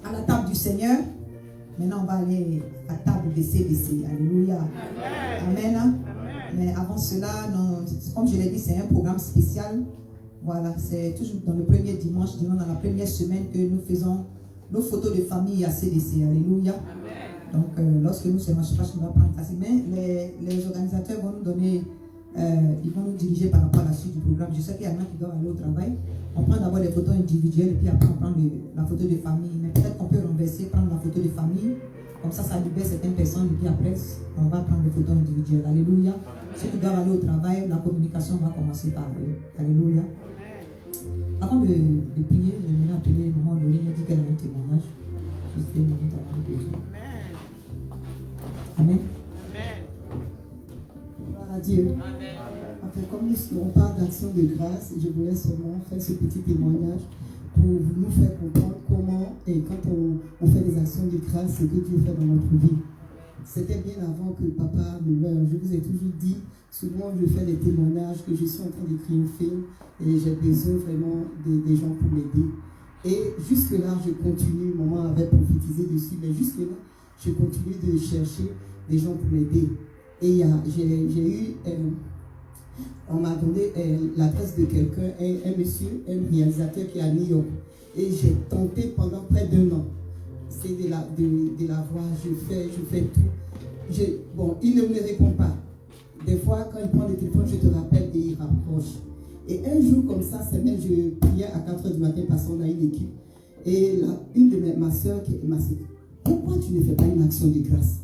à la table du Seigneur. Maintenant, on va aller à la table des CDC. Alléluia. Amen. Amen. Mais avant cela, comme je l'ai dit, c'est un programme spécial. Voilà, c'est toujours dans le premier dimanche, disons dans la première semaine que nous faisons nos photos de famille à CDC. Alléluia. Amen. Donc, lorsque nous serons, je ne sais pas si on va prendre facile, mais les organisateurs vont nous donner, ils vont nous diriger par rapport à la suite du programme. Je sais qu'il y en a qui doivent aller au travail. On prend d'abord les photos individuelles, et puis après on prend la photo de famille. Mais peut-être qu'on peut renverser, prendre la photo de famille. Comme ça libère certaines personnes, et puis après, on va prendre les photos individuelles. Alléluia. Ceux qui doivent aller au travail, la communication va commencer par eux. Alléluia. Avant de prier, je vais appeler maman Laurie, dit qu'elle a un témoignage. Juste une minute avant de prier. Amen. Gloire à Dieu. Amen. Enfin, comme on parle d'action de grâce, je voulais seulement faire ce petit témoignage pour nous faire comprendre comment, et quand on fait des actions de grâce, ce que Dieu fait dans notre vie. C'était bien avant que papa ne meure. Je vous ai toujours dit, souvent je fais des témoignages que je suis en train d'écrire un film et j'ai besoin vraiment des gens pour m'aider. Et jusque-là, je continue, maman avait prophétisé dessus, mais jusque-là, je continue de chercher des gens pour m'aider. Et j'ai eu, on m'a donné l'adresse de quelqu'un, un monsieur, un réalisateur qui est à New York. Et j'ai tenté pendant près d'1 an. C'est de la voix, je fais tout. Bon, il ne me répond pas. Des fois, quand il prend le téléphone, je te rappelle et il rapproche. Et un jour comme ça, c'est même, je priais à 4h du matin parce qu'on a une équipe. Et une de ma soeur m'a dit, pourquoi tu ne fais pas une action de grâce?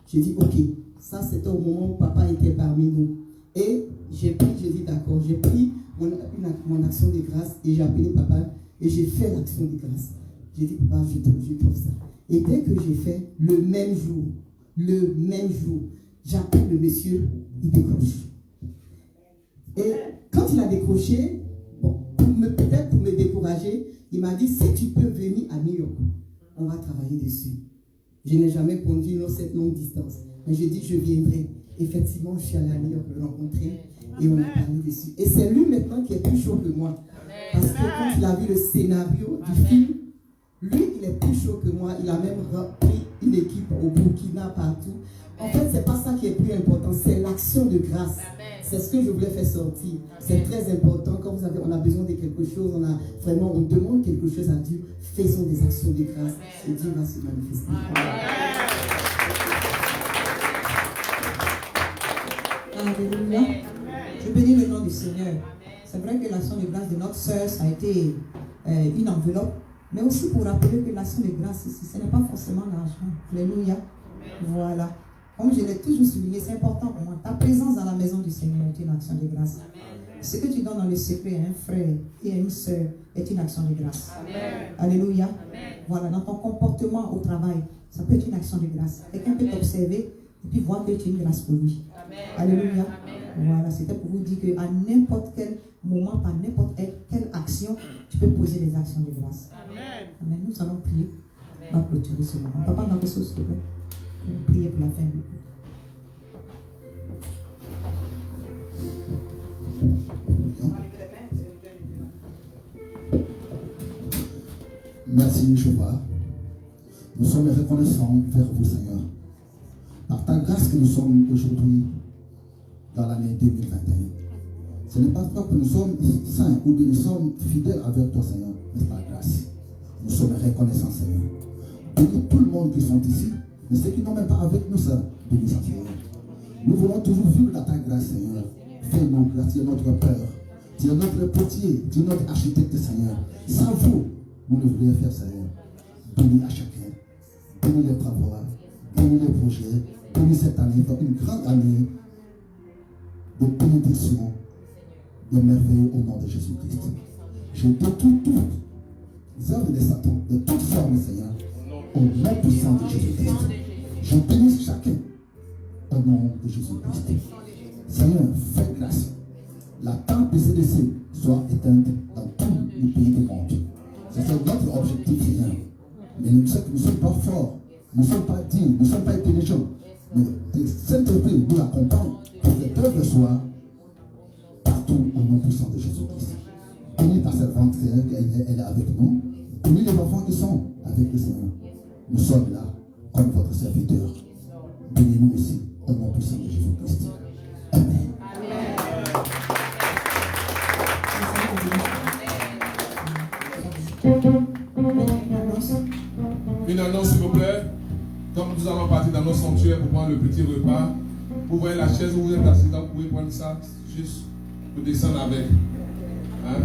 J'ai dit, ok, ça c'était au moment où papa était parmi nous. Et j'ai dit d'accord, j'ai pris mon action de grâce et j'ai appelé papa et j'ai fait l'action de grâce. J'ai dit, papa, je trouve ça. Et dès que j'ai fait, le même jour, j'appelle le monsieur, il décroche. Et quand il a décroché, bon, peut-être pour me décourager, il m'a dit, si tu peux venir à New York, on va travailler dessus. Je n'ai jamais conduit cette longue distance. Mais je dis, je viendrai. Effectivement, je suis allée à New York le rencontrer et on a parlé dessus. Et c'est lui maintenant qui est plus chaud que moi. Parce que quand il a vu le scénario du film, lui, il est plus chaud que moi. Il a même pris une équipe au Burkina, partout. En fait, c'est pas ça qui est plus important, c'est l'action de grâce. C'est ce que je voulais faire sortir. C'est très important. Quand on a besoin de quelque chose, on demande quelque chose à Dieu, faisons des actions de grâce et Dieu va se manifester. Alléluia. Je bénis le nom du Seigneur. C'est vrai que l'action de grâce de notre sœur, ça a été une enveloppe, mais aussi pour rappeler que l'action de grâce ici, ce n'est pas forcément l'argent. Alléluia. Voilà. Comme je l'ai toujours souligné, c'est important pour moi. Ta présence dans la maison du Seigneur est une action de grâce. Amen. Ce que tu donnes dans le secret à un frère et à une sœur est une action de grâce. Amen. Alléluia. Amen. Voilà, dans ton comportement au travail, ça peut être une action de grâce. Quelqu'un peut t'observer, et puis voir que tu es une grâce pour lui. Alléluia. Voilà, c'était pour vous dire qu'à n'importe quel moment, par n'importe quelle action, tu peux poser des actions de grâce. Amen. Nous allons prier. On va clôturer ce moment. Papa, dans le s'il te plaît. On va prier pour la fin du coup. Merci, Jéhovah. Nous sommes reconnaissants vers vous, Seigneur. Par ta grâce que nous sommes aujourd'hui dans l'année 2021. Ce n'est pas parce que nous sommes saints ou que nous sommes fidèles avec toi, Seigneur, mais c'est par grâce. Nous sommes reconnaissants, Seigneur. Bénis tout le monde qui sont ici, mais ceux qui n'ont même pas avec nous, Seigneur, bénis, Seigneur. Nous voulons toujours vivre dans ta grâce, Seigneur. Fais-nous grâce, tu es notre Père, tu es notre potier, tu es notre architecte, Seigneur. Sans vous, nous ne voulons faire, Seigneur. Bénis à chacun. Bénis les travaux, bénis les projets, bénis cette année, une grande année de bénédiction, de merveille au nom de Jésus-Christ. Je détruis toutes les œuvres de Satan, de toutes formes, Seigneur, au nom puissant de Jésus-Christ. Je bénis chacun au nom de Jésus-Christ. Seigneur, fais grâce. La tente de CDC soit éteinte dans tous les pays du monde. C'est notre objectif, Seigneur. Mais nous savons que nous ne sommes pas forts, nous ne sommes pas dignes, nous ne sommes pas intelligents. Mais le Saint-Esprit nous accompagne pour que cette œuvre soit partout au nom puissant de Jésus-Christ. Bénis ta servante, Seigneur, elle est avec nous. Bénis les enfants qui sont avec le Seigneur. Nous sommes là comme votre serviteur. Bénis-nous aussi au nom puissant de Jésus-Christ. Amen. Une annonce, s'il vous plaît. Comme nous allons partir dans nos sanctuaires pour prendre le petit repas, vous voyez la chaise où vous êtes assis, vous pouvez prendre ça juste pour descendre avec. Hein?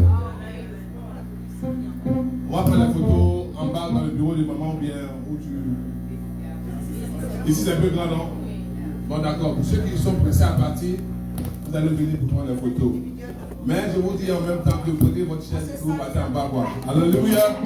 On va prendre les photos en bas dans le bureau de maman ou bien où tu. Ici c'est un peu grand, non? Bon, d'accord. Pour ceux qui sont pressés à partir, vous allez venir pour prendre les photos. Mais je vous dis en même temps que vous prenez votre chaise et que vous partez en bas, quoi. Alléluia.